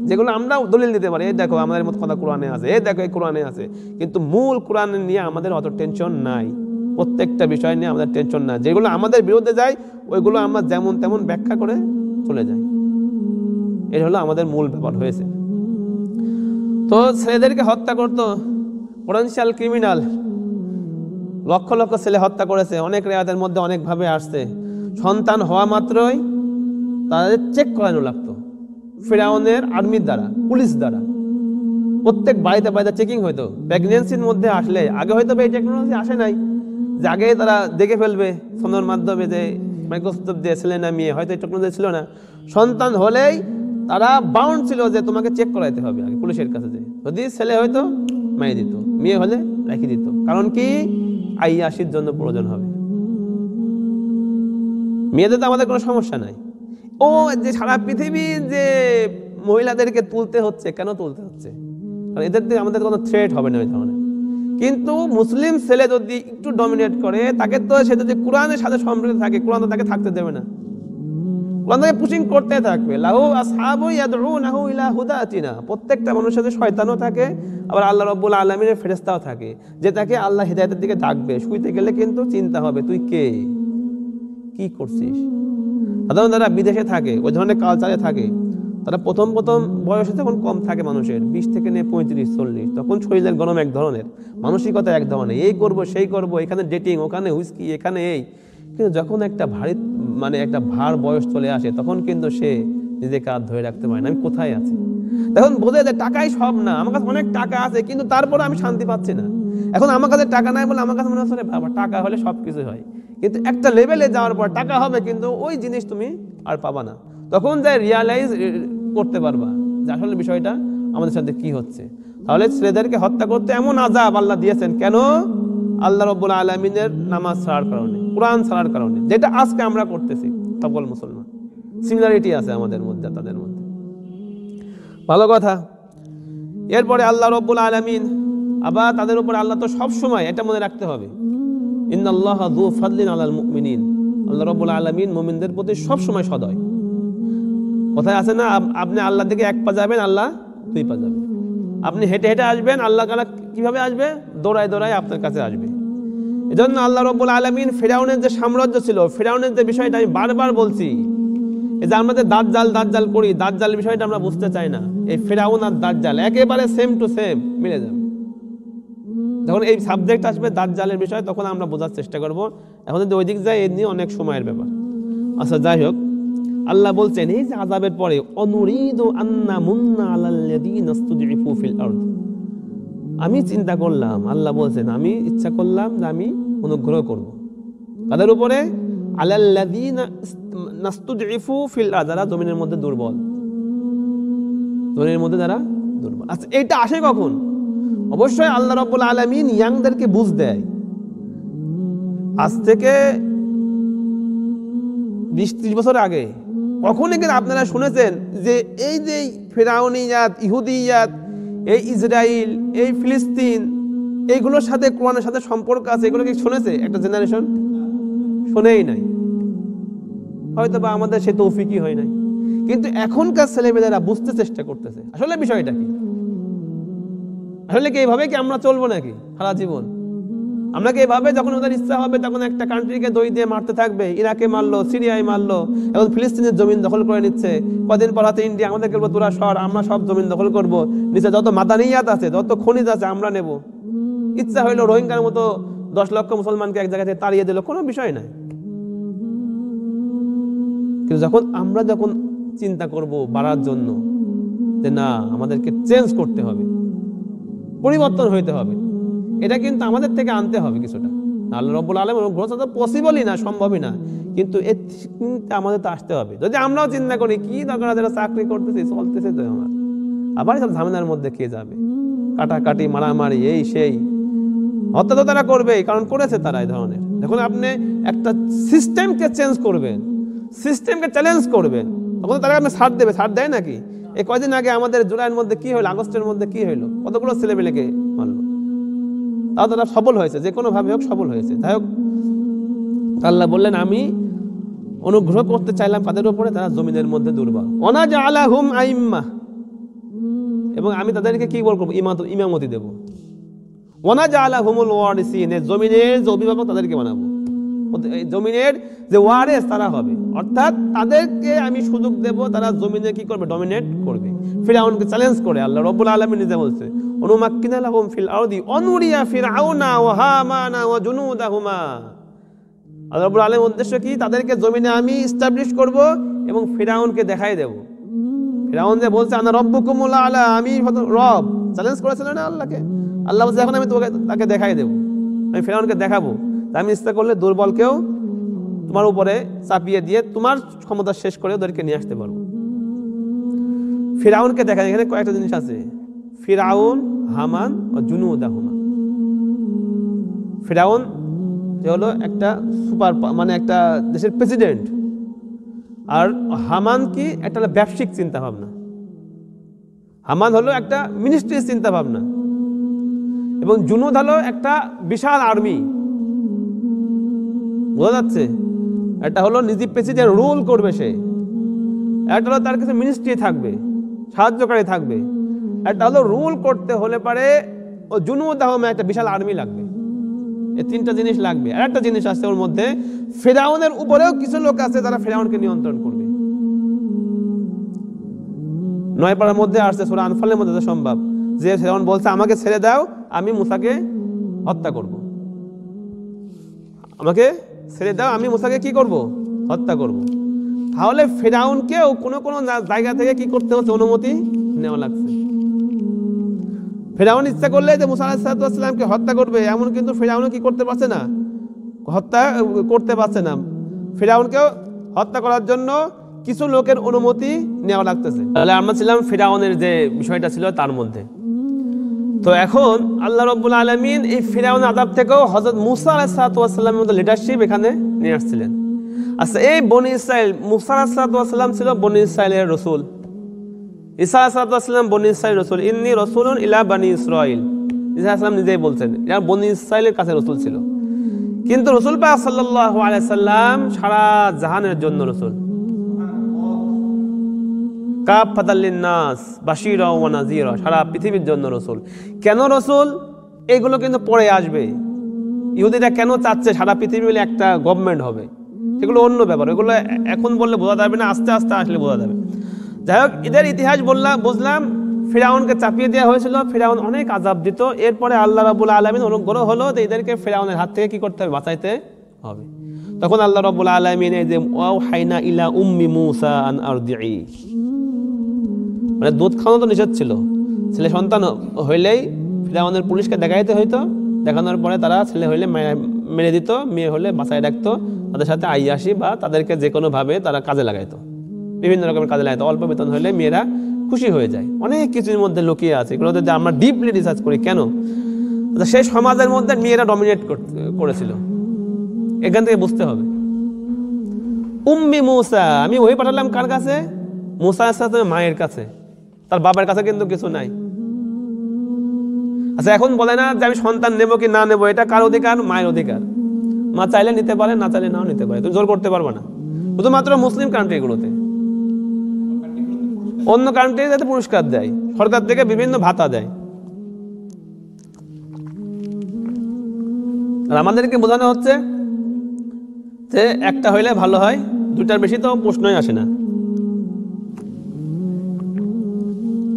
যেগুলো আমরা দলিল দিতে পারি, এই দেখো আমাদের মতো কথা কোরআনে আছে, এই দেখো এই কোরআনে আছে। কিন্তু মূল কোরআন নিয়ে আমাদের অত টেনশন নাই, প্রত্যেকটা বিষয় নিয়ে আমাদের টেনশন নাই। যেগুলো আমাদের বিরুদ্ধে যায় ওইগুলো আমরা যেমন তেমন ব্যাখ্যা করে চলে যাই। এটা হলো আমাদের মূল ব্যাপার হয়েছে। তো ছেলেদেরকে হত্যা করতো, পটেনশিয়াল ক্রিমিনাল, লক্ষ লক্ষ ছেলে হত্যা করেছে। অনেক রেয়াতের মধ্যে অনেকভাবে আসছে। সন্তান হওয়া মাত্রই তাদের চেক করানো লাগতো ফিরআউনের আর্মির দ্বারা, পুলিশ দ্বারা। প্রত্যেক বাড়িতে বাড়িতে চেকিং হইতো। প্রেগনেন্সির মধ্যে আসলে, আগে হয়তো এই টেকনোলজি আসে নাই যে আগে তারা দেখে ফেলবে সোনার মাধ্যমে যে মাইক্রোস্কোপ দিয়ে ছেলে না মেয়ে, হয়তো এই টেকনোলজি ছিল না। সন্তান হলেই তারা বাউন্ড ছিল যে তোমাকে চেক করাইতে হবে আগে পুলিশের কাছে, যে যদি ছেলে হয়তো মেয়ে দিত, মেয়ে হলে রেখে দিত। কারণ কি? আইয়াসির জন্য প্রয়োজন হবে। মেয়েদের তো আমাদের কোনো সমস্যা নাই। ও যে সারা পৃথিবী যে মহিলাদেরকে তুলতে হচ্ছে, কেন তুলতে হচ্ছে? কারণ এদের দিয়ে আমাদের কোনো থ্রেট হবে না ওই ধরনের। কিন্তু মুসলিম ছেলে যদি একটু ডমিনেট করে, তাকে তো সে যদি কোরআনের সাথে সম্পৃক্ত থাকে, কোরআন তো তাকে থাকতে দেবে না। কোরআন থেকে পুশিং করতে থাকবে। লাহু আসহাবু ইয়াদউনাহু ইলা হুদাতিনা, প্রত্যেকটা মানুষের সাথে শয়তানও থাকে, আবার আল্লাহ রাব্বুল আলামিনের ফেরেশতাও থাকে, যে তাকে আল্লাহ হিদায়াতের দিকে ডাকবে। শুইতে গেলে কিন্তু চিন্তা হবে তুই কে, কি করছিস। সাধারণত যারা বিদেশে থাকে, ওই ধরনের কালচারে থাকে, তারা প্রথম বয়সে যখন কম থাকে মানুষের 20 থেকে নিয়ে 35-40, তখন শরীরের গরম এক ধরনের, মানসিকতা এক ধরনের, এই করব সেই করব, এখানে ডেটিং, ওখানে হুইস্কি, এখানে এই। কিন্তু যখন একটা ভারী একটা ভার বয়স চলে আসে, তখন কিন্তু সে নিজেকে আর ধরে রাখতে পারে না, আমি কোথায় আছি। তখন বোঝে যে টাকাই সব না, আমার কাছে অনেক টাকা আছে কিন্তু তারপরে আমি শান্তি পাচ্ছি না। এখন আমার কাছে টাকা নাই বলে আমার কাছে মনে হচ্ছে বাবা টাকা হলে সব কিছু হয়, কিন্তু একটা লেভেলে যাওয়ার পর টাকা হবে কিন্তু ওই জিনিস তুমি আর পাবা না। তখন যাই রিয়ালাইজ করতে পারবা যে আসলে বিষয়টা আমাদের সাথে কি হচ্ছে। তাহলে ছেলেদেরকে হত্যা করতে এমন আযাব আল্লাহ দিয়েছেন কেন? আল্লাহ রাব্বুল আলামিনের নামাজ ছাড়ার কারণে, কোরআন ছাড়ার কারণে, যেটা আজকে আমরা করতেছি সকল মুসলমান। সিমিলারিটি আছে আমাদের মধ্যে, তাদের মধ্যে। ভালো কথা। এরপরে আল্লাহ রাব্বুল আলামিন আবার তাদের উপরে, আল্লাহ তো সব সময় এটা মনে রাখতে হবে, ইন্নাল্লাহা যু ফাদলিন আলাল মুমিনিন, আল্লাহ রাব্বুল আলামিন মুমিনদের প্রতি সব সময় সদয়। কথায় আছে না, আপনি আল্লাহ দিকে এক পা যাবেন, আল্লাহ দুই পা যাবে। আপনি হেঁটে হেঁটে আসবেন, আল্লাহ তাআলা কিভাবে আসবে? দৌড়ায় দৌড়ায় আপনার কাছে আসবে। এজন্য আল্লাহ রাব্বুল আলামিন ফিরআউনের যে সাম্রাজ্য ছিল, ফিরআউনের যে বিষয়টা আমি বারবার বলছি, এই যে আমরা যে দাজ্জাল করি, দাজ্জাল বিষয়টা আমরা বুঝতে চাই না। এই ফিরআউন আর দাজ্জাল একেবারে সেম টু সেম মিলে যাবে। যখন এই সাবজেক্ট আসবে দাজ্জালের বিষয়, তখন আমরা বোঝার চেষ্টা করব। এখন যদি ওই দিক যায়, এই নিয়ে অনেক সময়ের ব্যাপার। আচ্ছা, যাই হোক, আল্লাহ বলছেন এই যে আযাবের পরে, অনুরিদু আন্না মুন্না আলাল্লাযীনা ইসতুদঈফু ফিল আরদ, আমি চিন্তা করলাম, আল্লাহ বলছেন আমি ইচ্ছা করলাম যে আমি অনুগ্রহ করব তাদের উপরে, আলাল্লাযীনা ইসতুদঈফু ফিল আরদ, যারা জমিনের মধ্যে দুর্বল, জমিনের মধ্যে যারা দুর্বল। আচ্ছা, এটা আসে কখন? অবশ্যই আল্লাহ রাব্বুল আলামিন ইয়াংদেরকে বুঝ দেয়। আজ থেকে 20-30 বছর আগে কখনো কিন্তু আপনারা শুনেছেন যে এই যে ফিরআউনিয়াত, ইহুদিয়াত, এই ইসরায়েল, এই ফিলিস্তিন, এইগুলোর সাথে কোরআনের সাথে সম্পর্ক আছে, এগুলো কি শুনেছে একটা জেনারেশন? শুনেই নাই, হয়তো বা আমাদের সে তৌফিকই হয় নাই। কিন্তু এখনকার ছেলেমেয়েরা বুঝতে চেষ্টা করতেছে আসলে বিষয়টা কি। আসলে কি এইভাবে কি আমরা চলবো নাকি সারা জীবন? আমরা কি এইভাবে যখন ওদের ইচ্ছা হবে তখন একটা কান্ট্রিকে দই দিয়ে মারতে থাকবে? ইরাকে মারলো, সিরিয়ায় মারলো, এখন ফিলিস্তিনের জমিন দখল করে নিচ্ছে। কদিন পর হাতে ইন্ডিয়া আমাদেরকে বলবো তোরা সর, আমরা সব জমিন দখল করব, নিচে যত মাদানিয়াত আছে, যত খনিজ আছে আমরা নেব। ইচ্ছা হইলো রোহিঙ্গার মতো 10 লক্ষ মুসলমানকে এক জায়গা থেকে তাড়িয়ে দিল, কোনো বিষয় নাই। কিন্তু আমরা যখন চিন্তা করব বাড়ার জন্য যে না আমাদেরকে চেঞ্জ করতে হবে, পরিবর্তন হইতে হবে, এটা কিন্তু আমাদের থেকে আনতে হবে কিছুটা। আল্লাহ রাব্বুল আলামিন অনুগ্রহ তো পসিবলই না, সম্ভবই না, কিন্তু আমাদের তো আসতে হবে। যদি আমরাও চিন্তা করি কি দরকার, যারা চাকরি করতেছে চলতেছে তো আমার, আবার সব ঝামেলার মধ্যে কে যাবে, কাটাকাটি, মারামারি, এই সেই, হত্যা তো তারা করবেই, কারণ করেছে তারা এই ধরনের। যখন আপনি একটা সিস্টেমকে চেঞ্জ করবেন, সিস্টেমকে চ্যালেঞ্জ করবেন, তখন তারা আপনি ছাড় দেবে। ছাড় দেয় নাকি? এই কয়দিন আগে আমাদের জুলাইয়ের মধ্যে কি হইলো, আগস্টের মধ্যে কি হইলো, কতগুলো ছেলেমেয়েকে মারলো, তাও তারা সফল হয়েছে, যে কোনো ভাবে হোক সফল হয়েছে। যাই হোক, আল্লাহ বললেন আমি অনুগ্রহ করতে চাইলাম তাদের উপরে, তারা জমিনের মধ্যে দুর্বল। ওয়ানাজআলাহুম আইম্মাহ, এবং আমি তাদেরকে কি বলবো, ইমামতি দেব। ওয়ানাজআলাহুমুল ওয়ারিসিন, জমিনের যে অভিভাবক তাদেরকে বানাবো, জমিনের যে ওয়ারিস তারা হবে, অর্থাৎ তাদেরকে আমি সুযোগ দেব, তারা জমিনে কি করবে, ডমিনেট করবে। ফিরআউনকে চ্যালেঞ্জ করে আল্লাহ রাব্বুল আলামিন নিজে বলছে, অনুমাক্কিনা লাহুম ফিল আরদি অনুরিয়া ফিরআউনা ওয়া হামানা ওয়া জুনুদাহুমা। আল্লাহ রাব্বুল আলামিনের উদ্দেশ্য কি? তাদেরকে জমিনে আমি এস্টাবলিশ করব এবং ফিরআউনকে দেখাই দেব। ফিরআউন যে বলছে আনা রাব্বুকুমুল আলা, আমি রব, চ্যালেঞ্জ করেছিল না আল্লাহকে। আল্লাহ বলছে এখন আমি তাকে দেখাই দেব, আমি ফিরআউনকে দেখাবো আমি ইচ্ছা করলে দুর্বলকেও তোমার উপরে চাপিয়ে দিয়ে তোমার ক্ষমতা শেষ করে ওদেরকে নিয়ে আসতে পারবো। ফিরআউনকে দেখা, এখানে কয়েকটা জিনিস আছে, ফিরআউন, হামান ও জুনুদাহুমা। ফিরআউন হলো একটা সুপার, মানে একটা দেশের প্রেসিডেন্ট, আর হামান কি একটা ব্যবসায়িক চিন্তা ভাবনা। হামান হলো একটা মিনিস্ট্রির চিন্তা ভাবনা, এবং জুনুদ হলো একটা বিশাল আর্মি। বোঝা যাচ্ছে? এটা হলো নিজে প্রেসিডেন্ট, রুল করবে সে, একটা হলো তার কিছু মিনিস্ট্রি থাকবে, সাহায্যকারী থাকবে, একটা হলো রুল করতে হলে পারে ও জুনুদ আহমে একটা বিশাল আর্মি লাগবে। এই তিনটা জিনিস লাগবে। আর একটা জিনিস আছে ওর মধ্যে, ফিরাউনের উপরেও কিছু লোক আছে যারা ফিরাউনকে নিয়ন্ত্রণ করবে। 9 পারার মধ্যে আসছে, সূরা আনফালের মধ্যে সম্ভব, যে ফিরাউন বলছে আমাকে ছেড়ে দাও, আমি মুসাকে হত্যা করব। আমাকে ছেড়ে দাও, আমি মুসাকে কি করব? হত্যা করব। তাহলে ফিরাউনকেও কোনো কোনো জায়গা থেকে কি করতে হচ্ছে? অনুমতি নেওয়া লাগছে। ফিরাউন ইচ্ছা করলে যে মুসা আলাইহিস সালামকে হত্যা করবে এমন কিন্তু ফিরাউন কি করতে পারছে না, হত্যা করতে পারছে না। ফিরাউনকেও হত্যা করার জন্য কিছু লোকের অনুমতি নেওয়া লাগতেছে। তাহলে আমরা ছিলাম ফিরাউনের যে বিষয়টা ছিল তার মধ্যে। তো এখন আল্লাহ রাব্বুল আলামিন এই ফিরাউন আযাব থেকেও হযরত মুসা আলাইহিস সালামের মতো লিডারশিপ এখানে নিয়ে আসছিলেন। আচ্ছা, এই বনি ইসরাইল, মুসা আলাইহিস সালাম ছিল বনি ইসরাইলের রাসূল, ঈসা আলাইহিস সালাম বনি ইসরাইলের রাসূল। ইন্নী রাসূলুন ইলা বনি ইসরাইল, ঈসা আলাইহিস সালাম নিজেই বলছেন এরা বনি ইসরাইলের কাছে রাসূল ছিল। কিন্তু রাসূল পাক সাল্লাল্লাহু আলাইহি সাল্লাম সারা জাহানের জন্য রাসূল, কাফাতাল লিন্নাস বাশীরা ওয়া নাযীরা, সারা পৃথিবীর জন্য রাসূল। কেন রাসূল? এগুলো কিন্তু পরে আসবে। ইহুদিরা কেন চাচ্ছে সারা পৃথিবী মিলে একটা গভর্নমেন্ট হবে, সেগুলো অন্য ব্যাপার, এগুলো এখন বললে বোঝা যাবে না, আস্তে আস্তে আসলে বোঝা যাবে। যাই হোক, এদের ইতিহাস বুঝলাম। ফিরাউনকে চাপিয়ে দেওয়া হয়েছিল, ফিরাউন অনেক আযাব দিত। এরপরে আল্লাহ রাব্বুল আলামিন অনুগ্রহ হলো যে এদেরকে ফিরাউনের হাত থেকে কি করতে হবে? বাঁচাইতে হবে। তখন আল্লাহ রাব্বুল আলামিন এই যে ওয়াহাইনা ইলা উম্মি মুসা আন আরদিই, মানে দুধ খাওয়ানো তো নিষেধ ছিল, ছেলে সন্তান হইলেই ফিরাউনের পুলিশকে দেখাইতে হইতো, দেখানোর পরে তারা ছেলে হইলে মেরে দিত, মেয়ে হলে বাঁচায় রাখতো, তাদের সাথে আইয়াসি বা তাদেরকে যে কোনো ভাবে তারা কাজে লাগাইতো, বিভিন্ন রকমের কাজে লাগাইতো। অল্প বেতন হলে মেয়েরা খুশি হয়ে যায়। অনেক কিছুর মধ্যে লুকিয়ে আছে, এগুলো যদি আমরা ডিপলি রিসার্চ করি কেন সেই সমাজের মধ্যে মেয়েরা ডমিনেট করেছিল, এখান থেকে বুঝতে হবে। উম্মি মুসা, আমি ওই পাঠালাম কার কাছে? মুসা আলাইহিস সালামের মায়ের কাছে, তার বাবার কাছে কিন্তু কিছু নাই। আচ্ছা, এখন বলে না যে আমি সন্তান নেব কি না নেব, এটা কার অধিকার? মায়ের অধিকার। মা চাইলে নিতে পারে, না চাইলে নাও নিতে পারে, তুমি জোর করতে পারবে না। শুধুমাত্র মুসলিম কান্ট্রিগুলোতে, অন্য কান্ট্রি যাতে পুরস্কার দেয়, সরকার থেকে বিভিন্ন ভাতা দেয়। আর আমাদেরকে বোঝানো হচ্ছে যে একটা হইলে ভালো হয়, দুটার বেশি তো প্রশ্নই আসে না।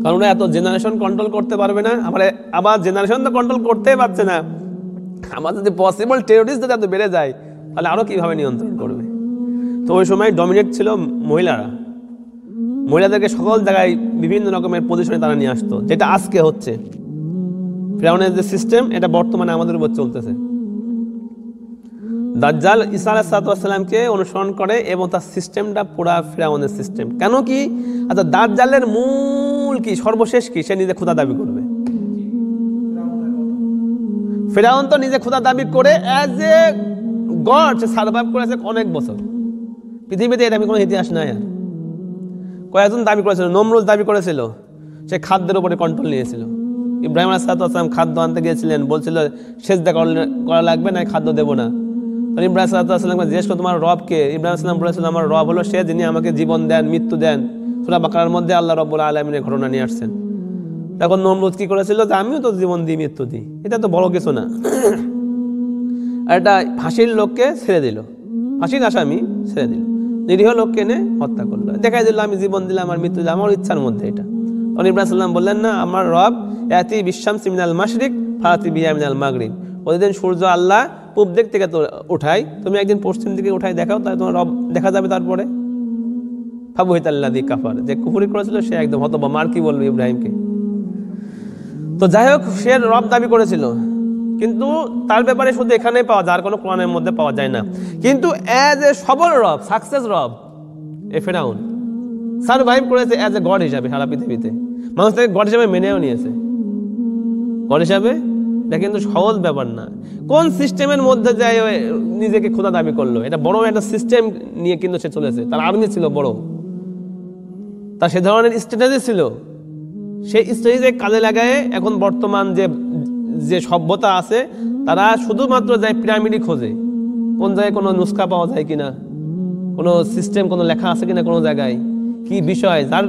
কারণ ওরা এত জেনারেশন কন্ট্রোল করতে পারবে না, আবার জেনারেশন তো কন্ট্রোল করতেই পারছে না। আমার যদি পসিবল টেরোরিস্ট যদি এত বেড়ে যায় তাহলে আরো কিভাবে নিয়ন্ত্রণ করবে? তো ওই সময় ডমিনেট ছিল মহিলারা, মহিলাদেরকে সকল জায়গায় বিভিন্ন রকমের পজিশনে তারা নিয়ে আসতো, যেটা আজকে হচ্ছে। ফিরাউনের যে সিস্টেম, এটা বর্তমানে আমাদের উপর চলতেছে। দাজ্জাল ঈসা আলাইহিস সালামকে অনুসরণ করে এবং তার সিস্টেমটা পুরা ফিরাউনের সিস্টেম। কেন কি? আচ্ছা, দাজ্জালের মূল কি, সর্বশেষ কি? সে নিজে খোদা দাবি করবে। ফিরাউন তো নিজে খোদা দাবি করে as a god say survive করেছে অনেক বছর। পৃথিবীতে এরকম কোনো ইতিহাস নাই। আর কয়েকজন দাবি করেছিল, নমরুদ দাবি করেছিল সে খাদ্যের উপরে কন্ট্রোল নিয়েছিল। ইব্রাহিম আলাইহিস সালাম খাদ্য আনতে গিয়েছিলেন, বলছিল সেজদা করা লাগবে না, খাদ্য দেবো না। ইব্রাহিম আলাইহিস সালামকে জিজ্ঞেস করো তোমার রব কে? ইব্রাহিম আলাইহিস সালাম বলেছিল আমার রব হলো সে যিনি আমাকে জীবন দেন, মৃত্যু দেন। সূরা বাকারার মধ্যে আল্লাহ রাব্বুল আলামিনের ঘটনা নিয়ে আসছেন। তখন নমরুদ কি করেছিল যে আমিও তো জীবন দিই, মৃত্যু দিই, এটা তো বড় কিছু না। আর একটা ফাঁসির লোককে ছেড়ে দিল, ফাঁসির আসামি ছেড়ে দিল, নিরীহ লোককে এনে হত্যা করলো, দেখাই দিল আমি জীবন দিলাম আর মৃত্যু দিলাম, আমার ইচ্ছার মধ্যে এটা। তখন ইব্রাহিম সাল্লাম বললেন না, আমার রব ইয়াতি বিশামসি মিনাল মাশরিক ফাতি বিহা মিনাল মাগরিব, প্রতিদিন সূর্য আল্লাহ পূব দিক থেকে তো উঠাই, তুমি একদিন পশ্চিম দিকে উঠাই দেখাও, তাই তোমার রব দেখা যাবে। তারপরে ফাবুহিতাল্লাযী কাফার, যে কুফরি করেছিল সে একদম হতবাক, আর কি বলবে ইব্রাহিমকে। তো যাই হোক, সে রব দাবি করেছিল, কিন্তু তার ব্যাপারে শুধু এখানেই পাওয়া যায়, আর কোনো কোরআনের মধ্যে পাওয়া যায় না। কিন্তু অ্যাজ এ সবল রব, সাকসেস রব, এ ফিরাউন সারভাইভ করেছে অ্যাজ এ গড হিসাবে সারা পৃথিবীতে। মানুষ তাকে গড হিসাবে মেনেও নিয়েছে, গড হিসাবে। এটা কিন্তু সহজ ব্যাপার না। কোন সিস্টেমের মধ্যে যায় নিজেকে খোদা দাবি করলো? এটা বড় একটা সিস্টেম নিয়ে কিন্তু সে চলেছে। তার আর্মি ছিল বড়, তার সে ধরনের স্ট্র্যাটেজি ছিল। সেই স্ট্র্যাটেজি কাজে লাগায় এখন বর্তমান যে সভ্যতা আছে, তারা শুধুমাত্র যায় পিরামিডই খোঁজে, কোন জায়গায় কোনো নুস্খা পাওয়া যায় কিনা, কোনো সিস্টেম, কোনো লেখা আছে কিনা কোনো জায়গায়, কি বিষয়, যার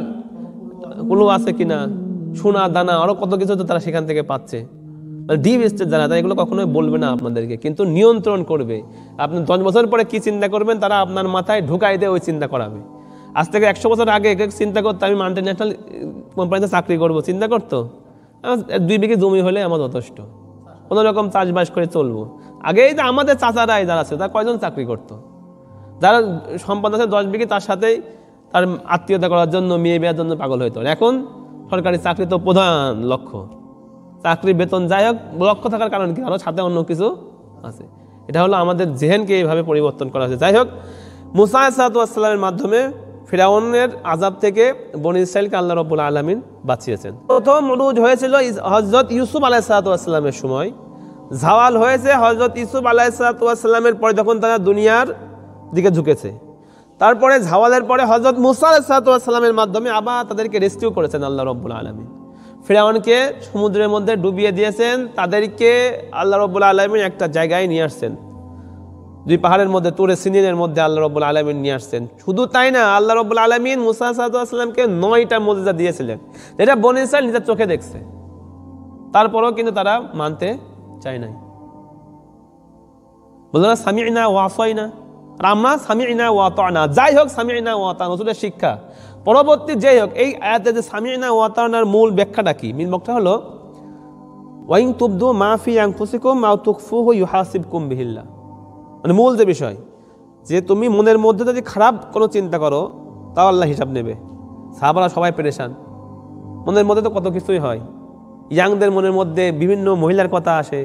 কোনো আছে কিনা, সোনা দানা আরো কত কিছু তো তারা সেখান থেকে পাচ্ছে। ডিপ স্টেট যারা, তারা এগুলো কখনোই বলবে না আপনাদেরকে, কিন্তু নিয়ন্ত্রণ করবে। আপনি 10 বছর পরে কি চিন্তা করবেন তারা আপনার মাথায় ঢুকাই দিয়ে ওই চিন্তা করাবে। আজ থেকে 100 বছর আগে চিন্তা করতো আমি মাল্টিন্যাশনাল কোম্পানিতে চাকরি করবো, চিন্তা করতো 2 বিঘে জমি হলে আমার যথেষ্ট, কোনো রকম চাষবাস করে চলবো। আগে এই যে আমাদের চাচারাই যারা আছে তারা কয়জন চাকরি করতো, যারা সম্পদ আছে 10 বিঘে তার সাথেই তার আত্মীয়তা করার জন্য, মেয়ে বিয়ার জন্য পাগল হইতো। এখন সরকারি চাকরি তো প্রধান লক্ষ্য, চাকরি বেতন যাই হোক, লক্ষ্য থাকার কারণ কি, আরও সাথে অন্য কিছু আছে। এটা হলো আমাদের জেহেনকে এইভাবে পরিবর্তন করা হয়েছে। যাই হোক, মুসা আলাইহিস সালামের মাধ্যমে ফিরাউনের আযাব থেকে বনী ইসরাইলকে আল্লাহ রাব্বুল আলামিন বাঁচিয়েছেন। প্রথম উরুজ হয়েছিল হযরত ইউসুফ আলাইহিস সালামের সময়, জাওয়াল হয়েছে হযরত ইউসুফ আলাইহিস সালামের পরে যখন তারা দুনিয়ার দিকে ঝুঁকেছে। তারপরে জাওয়ালের পরে হযরত মুসা আলাইহিস সালামের মাধ্যমে আবার তাদেরকে রেস্কিউ করেছেন আল্লাহ রাব্বুল আলামিন। ফিরাউনকে সমুদ্রের মধ্যে ডুবিয়ে দিয়েছেন, তাদেরকে আল্লাহ রাব্বুল আলামিন একটা জায়গায় নিয়ে আসছেন, 2 পাহাড়ের মধ্যে, তুরে সিনিনের মধ্যে আল্লাহ রাব্বুল আলামিন নিয়ে আসছেন। শুধু তাই না, আল্লাহ রাব্বুল আলামিন মুসা সাল্লাল্লাহু 9টা মুজিজা দিয়েছিলেন, যেটা বনী ইসরাইল নিজের চোখে দেখছে। তারপরেও কিন্তু তারা মানতে চায় নাই, বলল না সামি'না ওয়া আসাইনা। আর আমরা সামি'না ওয়া আতা'না, যাই হোক সামি'না ওয়া আতা'না রাসূলের শিক্ষা। পরবর্তী যাই হোক, এই আয়াতে যে সামি'না ওয়া আতা'নার মূল ব্যাখ্যাটা কি, মূল ব্যাখ্যা হলো ওয়াইন তুবদু মা ফি আনফুসিকুম আও তুখফুহু ইউহাসিবকুম বিহিল্লাহ। মানে মূল যে বিষয়, যে তুমি মনের মধ্যে যদি খারাপ কোনো চিন্তা করো তাও আল্লাহ হিসাব নেবে। সাহাবারা সবাই পেরেশান, মনের মধ্যে তো কত কিছুই হয়। ইয়াংদের মনের মধ্যে বিভিন্ন মহিলার কথা আসে,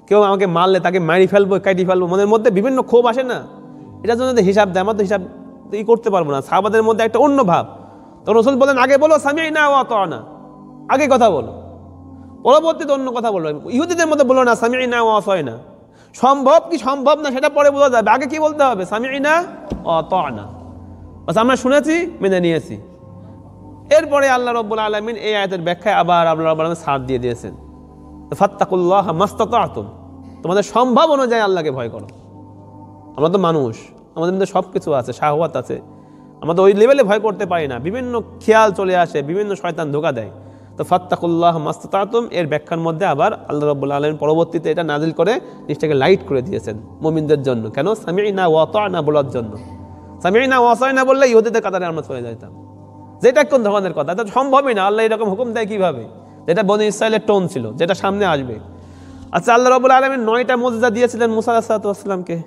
কেউ আমাকে মারলে তাকে মারি ফেলবো, কাটি ফেলবো, মনের মধ্যে বিভিন্ন ক্ষোভ আসে না, এটার জন্য হিসাব দেয়, আমার তো হিসাব করতে পারবো না। সাহাবাদের মধ্যে একটা অন্য ভাব। তো রাসূল বলেন আগে বলো সামি'না ওয়া আতা'না, আগে কথা বলো, পরবর্তীতে অন্য কথা বলো। ইহুদিদের মধ্যে বলো না সামি'না ওয়া আসাইনা, সম্ভব কি সম্ভব না সেটা পরে বোঝা যাবে, আগে কি বলতে হবে সামি'না ওয়া আতা'না, বাস আমরা শুনেছি মেনে নিয়েছি। এরপরে আল্লাহ রাব্বুল আলামিন এই আয়াতের ব্যাখ্যায় আবার আল্লাহ রাব্বুল আলামিন ছাড় দিয়ে দিয়েছেন, ফাত্তাকুল্লাহ মাস্তাতা'তুম, তোমাদের সম্ভব অনুযায়ী আল্লাহকে ভয় করো। আমরা তো মানুষ, আমাদের মধ্যে সব কিছু আছে, শাহওয়াত আছে, আমরা তো ওই লেভেলে ভয় করতে পারি না, বিভিন্ন খেয়াল চলে আসে, বিভিন্ন শয়তান ধোঁকা দেয়। তো ফাত্তাকুল্লাহ মাস্তাতা'তুম এর ব্যাখ্যার মধ্যে আবার আল্লাহ রাব্বুল আলামিন পরবর্তীতে এটা নাজিল করে জিনিসটাকে লাইট করে দিয়েছেন মুমিনদের জন্য। কেন? সামি'না ওয়া আতা'না বলার জন্য। সামি'না ওয়া আসাইনা বললে ইহুদিদের কাতারে আমরা চলে যেতাম, যেটা কোন ধরনের কথা, এটা সম্ভবই না। আল্লাহ এরকম হুকুম দেয় কিভাবে? যেটা বনী ইসরাইলের টোন ছিল, যেটা সামনে আসবে। আচ্ছা, আল্লাহ রাব্বুল আলামিন 9টা মুজিজা দিয়েছিলেন মুসা আলাইহিস সালামকে,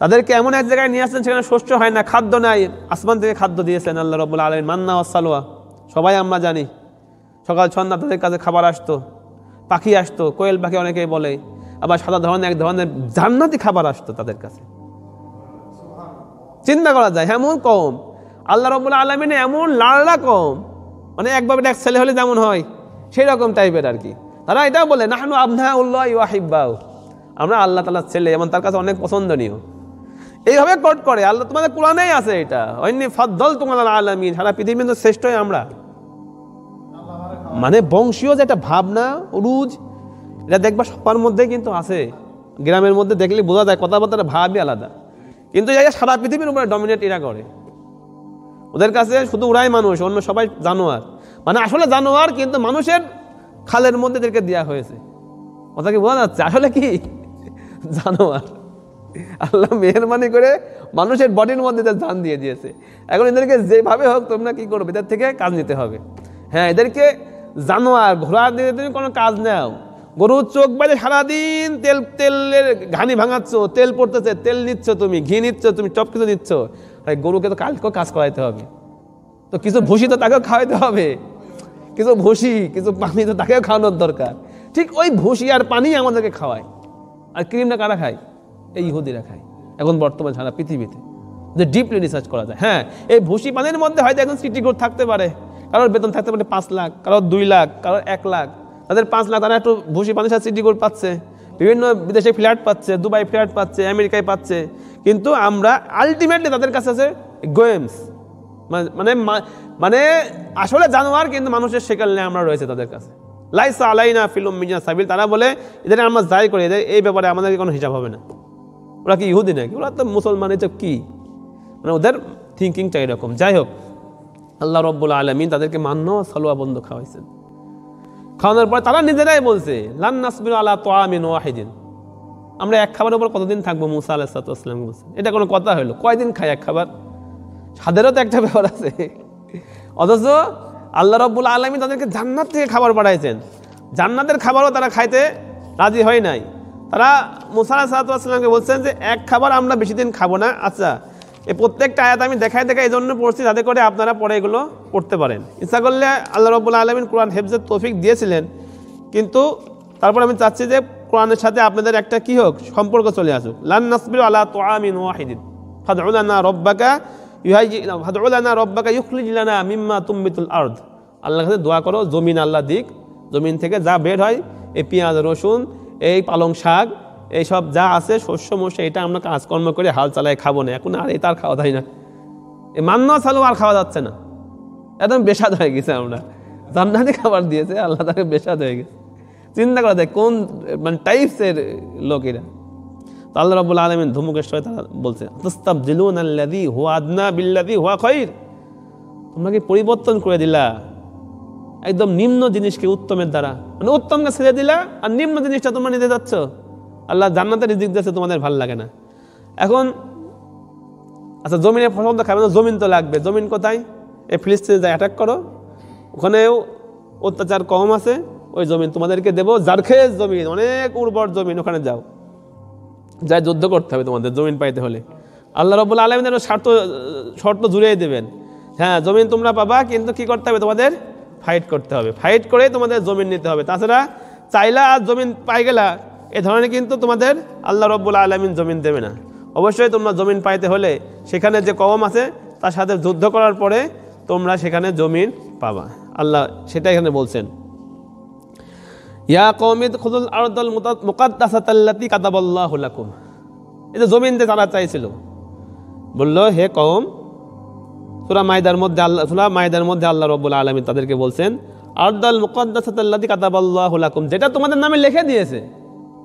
তাদেরকে এমন এক জায়গায় নিয়ে আসছেন সেখানে শস্য হয় না, খাদ্য নাই, আসমান থেকে খাদ্য দিয়েছেন আল্লাহ রাব্বুল আলামিন, মান্না ওয়া সালওয়া। সবাই আমরা জানি সকাল সন্ধ্যা তাদের কাছে খাবার আসতো, পাখি আসতো, কোয়েল পাখি অনেকেই বলে, আবার সাদা ধরনের এক ধরনের জান্নাতি খাবার আসতো তাদের কাছে। চিন্তা করা যায় এমন কম, আল্লাহ রাব্বুল আলামিন এমন লাড়া কম, মানে একভাবে এক ছেলে হলে যেমন হয় সেই রকম টাইপের আর কি। তারা এটাও বলে নাহনু আবনাউল্লাহি ওয়া হিব্বাহু, আমরা আল্লাহ তাআলার ছেলে এবং তার কাছে অনেক পছন্দনীয়, এইভাবে কোট করে। আল্লাহ তোমাদের কোরআনেই আছে এটা, ওয়াইন্নী ফাদ্দালতুকুম আলাল আলামিন, সারা পৃথিবীর মধ্যে শ্রেষ্ঠই আমরা। মানে বংশীয় যে একটা ভাবনা রুজ, এটা দেখবা সবার মধ্যেই কিন্তু আছে। গ্রামের মধ্যে দেখলে বোঝা যায় কথাবার্তার ভাবই আলাদা, কিন্তু এটা সারা পৃথিবীর উপরে ডমিনেট এরা করে। ওদের কাছে শুধু ওরাই মানুষ, অন্য সবাই জানোয়ার। মানে আসলে জানোয়ার, কিন্তু মানুষের খালের মধ্যে এদেরকে দেওয়া হয়েছে। কথা কি বোঝা যাচ্ছে? আসলে কি জানোয়ার। আল্লাহ মেহেরবানি করে মানুষের বডির মধ্যে জান দিয়ে দিয়েছে। এখন এদেরকে যেভাবে হোক তোমরা কি করবে, এদের থেকে কাজ নিতে হবে। হ্যাঁ, এদেরকে জানোয়ার ঘোড়া দিয়ে তুমি কোনো কাজ নাও, গরুর চোখ বাইরে সারাদিন তেলের ঘানি ভাঙাচ্ছ, তেল পড়তেছে, তেল নিচ্ছ তুমি, ঘি নিচ্ছ তুমি, সব কিছু নিচ্ছ, গরুকে তো কালকেও কাজ করাইতে হবে, তো কিছু ভুসি তো তাকেও খাওয়াইতে হবে, কিছু ভুসি কিছু পানি তো তাকেও খাওয়ানোর দরকার। ঠিক ওই ভুসি আর পানি আমাদেরকে খাওয়ায়। আর ক্রিমটা কারা খায়? এই ইহুদিরা খায় এখন বর্তমান সারা পৃথিবীতে, যে ডিপলি রিসার্চ করা যায়। হ্যাঁ, এই ভুসি পানির মধ্যে হয়তো এখন সিটি গ্রোথ থাকতে পারে, কারোর বেতন থাকতে পারে 5 লাখ, কারোর 2 লাখ, কারোর 1 লাখ, তাদের 5 লাখ, তারা একটু ভুসি পানির সাথে সিটি গ্রোথ পাচ্ছে, বিভিন্ন বিদেশে ফ্ল্যাট পাচ্ছে, দুবাই ফ্ল্যাট পাচ্ছে, আমেরিকায় পাচ্ছে। কিন্তু আমরা আলটিমেটলি তাদের কাছে আছে গোয়েমস, মানে মানে আসলে জানোয়ার, কিন্তু মানুষের শেকল নিয়ে আমরা রয়েছে তাদের কাছে। লাইসা আলাইনা ফিলুম মিনা সাবিল, তারা বলে এদের আমরা যাই করি, এদের এই ব্যাপারে আমাদেরকে কোনো হিসাব হবে না। ওরা কি ইহুদি নাকি? ওরা তো মুসলমান, এটা কি? মানে ওদের থিঙ্কিংটা এরকম। যাই হোক, আল্লাহ রব্বুল আলামিন তাদেরকে মান্ন সালওয়া বন্ধ খাওয়াইছেন। খাওয়ানোর পর তারা নিজেরাই বলছে, লান নাসবিরু আলা তাআমিন ওয়াহিদিন, আমরা এক খাবারের উপর কতদিন থাকবো? মুসা আলাইহিস সালাম বলছে। এটা কোনো কথা হলো? কয়দিন খাই এক খাবার? স্বাদেরও তো একটা ব্যাপার আছে। অথচ আল্লাহ রব্বুল আলামিন তাদেরকে জান্নাত থেকে খাবার পাঠাইছেন, জান্নাতের খাবারও তারা খাইতে রাজি হয় নাই। তারা মুসা আলাইহিস সালামকে বলছেন যে এক খাবার আমরা বেশি দিন খাবো না। আচ্ছা, এই প্রত্যেকটা আয়াত আমি দেখাই এই জন্য পড়ছি যাতে করে আপনারা পরে এগুলো পড়তে পারেন। ইচ্ছা করলে আল্লাহ রব্বুল আলামিন কোরআন হেফজের তৌফিক দিয়েছিলেন, কিন্তু তারপর আমি চাচ্ছি যে কোরআনের সাথে আপনাদের একটা কি হোক, সম্পর্ক চলে আসুক। লান নাসবিরু আলা তাআমিন ওয়াহিদিন ফাদউ লানা রাব্বাকা ইউখরিজ লানা মিম্মা তুমবিতুল আরদ। আল্লাহর কাছে দোয়া করো জমিন আল্লাহ দিক, জমিন থেকে যা বের হয়, এই পেঁয়াজ রসুন, এই পালং শাক, এইসব যা আছে শস্য মস্য, এটা আমরা কাজকর্ম করে হাল চালায় খাবো না। এখন আর এটা আর খাওয়া যায় না, এই মান্য চালু আর খাওয়া যাচ্ছে না, একদম বেসাদ হয়ে গেছে। আমরা জান্নাতি খাবার দিয়েছে আল্লাহ, তাকে বেসাদ হয়ে গেছে। চিন্তা করা যায় কোন মানে টাইপসের লোকেরা। তো আল্লাহ রাব্বুল আলামিন ধমকের সঙ্গে তারা বলছে, তাস্তাবদিলুনাল্লাযী হুয়া আদনা বিল্লাযী হুয়া খায়র, তোমরা কি পরিবর্তন করে দিলা একদম নিম্ন জিনিসকে উত্তমের দ্বারা, মানে উত্তমকে ছেড়ে দিলা আর নিম্ন জিনিসটা তোমরা নিতে যাচ্ছ। আল্লাহ জান্নাতের রিজিক দিয়েছে, তোমাদের ভালো লাগে না। এখন আচ্ছা, জমিনে ফসল তো খাবে না, জমিন তো লাগবে। জমিন কোথায়? এই ফিলিস্তিনে যা অ্যাটাক করো, ওখানেও অত্যাচার কম আছে, ওই জমিন তোমাদেরকে দেবো। জারখেজ জমিন, অনেক উর্বর জমিন, ওখানে যাও, যাই যুদ্ধ করতে হবে তোমাদের জমিন পাইতে হলে। আল্লাহ রাব্বুল আলামিনের শর্ত জুড়িয়ে দেবেন, হ্যাঁ জমিন তোমরা পাবা, কিন্তু কি করতে হবে? তোমাদের ফাইট করতে হবে, ফাইট করে তোমাদের জমিন নিতে হবে। তাছাড়া চাইলা আর জমিন পাই গেলা, এ ধরনের কিন্তু তোমাদের আল্লাহ রাব্বুল আলামিন জমিন দেবে না। অবশ্যই তোমরা জমিন পাইতে হলে সেখানে যে কওম আছে তার সাথে যুদ্ধ করার পরে তোমরা সেখানে জমিন পাবা। আল্লাহ সেটা এখানে বলছেন, ইয়া কওমি খুযুল আরদাল মুকাদ্দাসাতাল্লাতী কাতাবাল্লাহু লাকুম। এই যে জমিন যে তারা চাইছিল, বলল হে কওম, সূরা মাইদার মধ্যে আল্লাহ রাব্বুল আলামিন তাদেরকে বলছেন, আরদাল মুকাদ্দাসাতাল্লাতী কাতাবাল্লাহু লাকুম, যেটা তোমাদের নামে লিখে দিয়েছে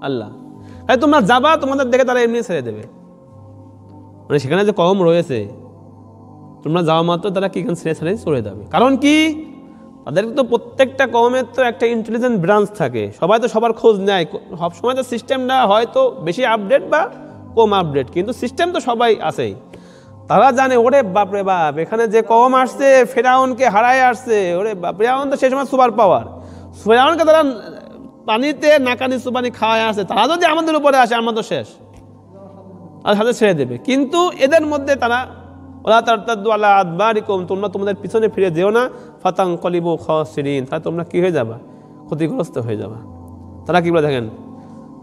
আল্লাহ, তাই তোমরা যাবা, তোমাদের দেখে তারা এমনি ছেড়ে দেবে। মানে সেখানে যে কওম রয়েছে, তোমরা যাওয়া মাত্র তারা কি ছেড়ে চলে যাবে। কারণ কি? তাদের তো প্রত্যেকটা কওমের তো একটা ইন্টেলিজেন্ট ব্রাঞ্চ থাকে, সবাই তো সবার খোঁজ নেয়। সবসময় তো সিস্টেমটা হয়তো বেশি আপডেট বা কম আপডেট, কিন্তু সিস্টেম তো সবাই আছেই। তারা জানে, ওরে বাপরে বাপ, এখানে যে কওম আসছে ফেরাউনকে হারায় আসছে, ওরে বাপ, ফেরাউন তো সেই সময় সুপার পাওয়ার, ফেরাউনকে তারা পানিতে নাকানি সুপানি খাওয়ায় আসে, তারা যদি আমাদের উপরে আসে আমরা তো শেষ, আর হাতে ছেড়ে দেবে। কিন্তু এদের মধ্যে তারা ওলা তারতাদ্দু আলা আদবারিকুম, তোমরা তোমাদের পিছনে ফিরে যেও না, ফাতানকালিবু খাসিরিন, তাই তোমরা কি হয়ে যাবা? ক্ষতিগ্রস্ত হয়ে যাবা। তারা কি বলে দেখেন,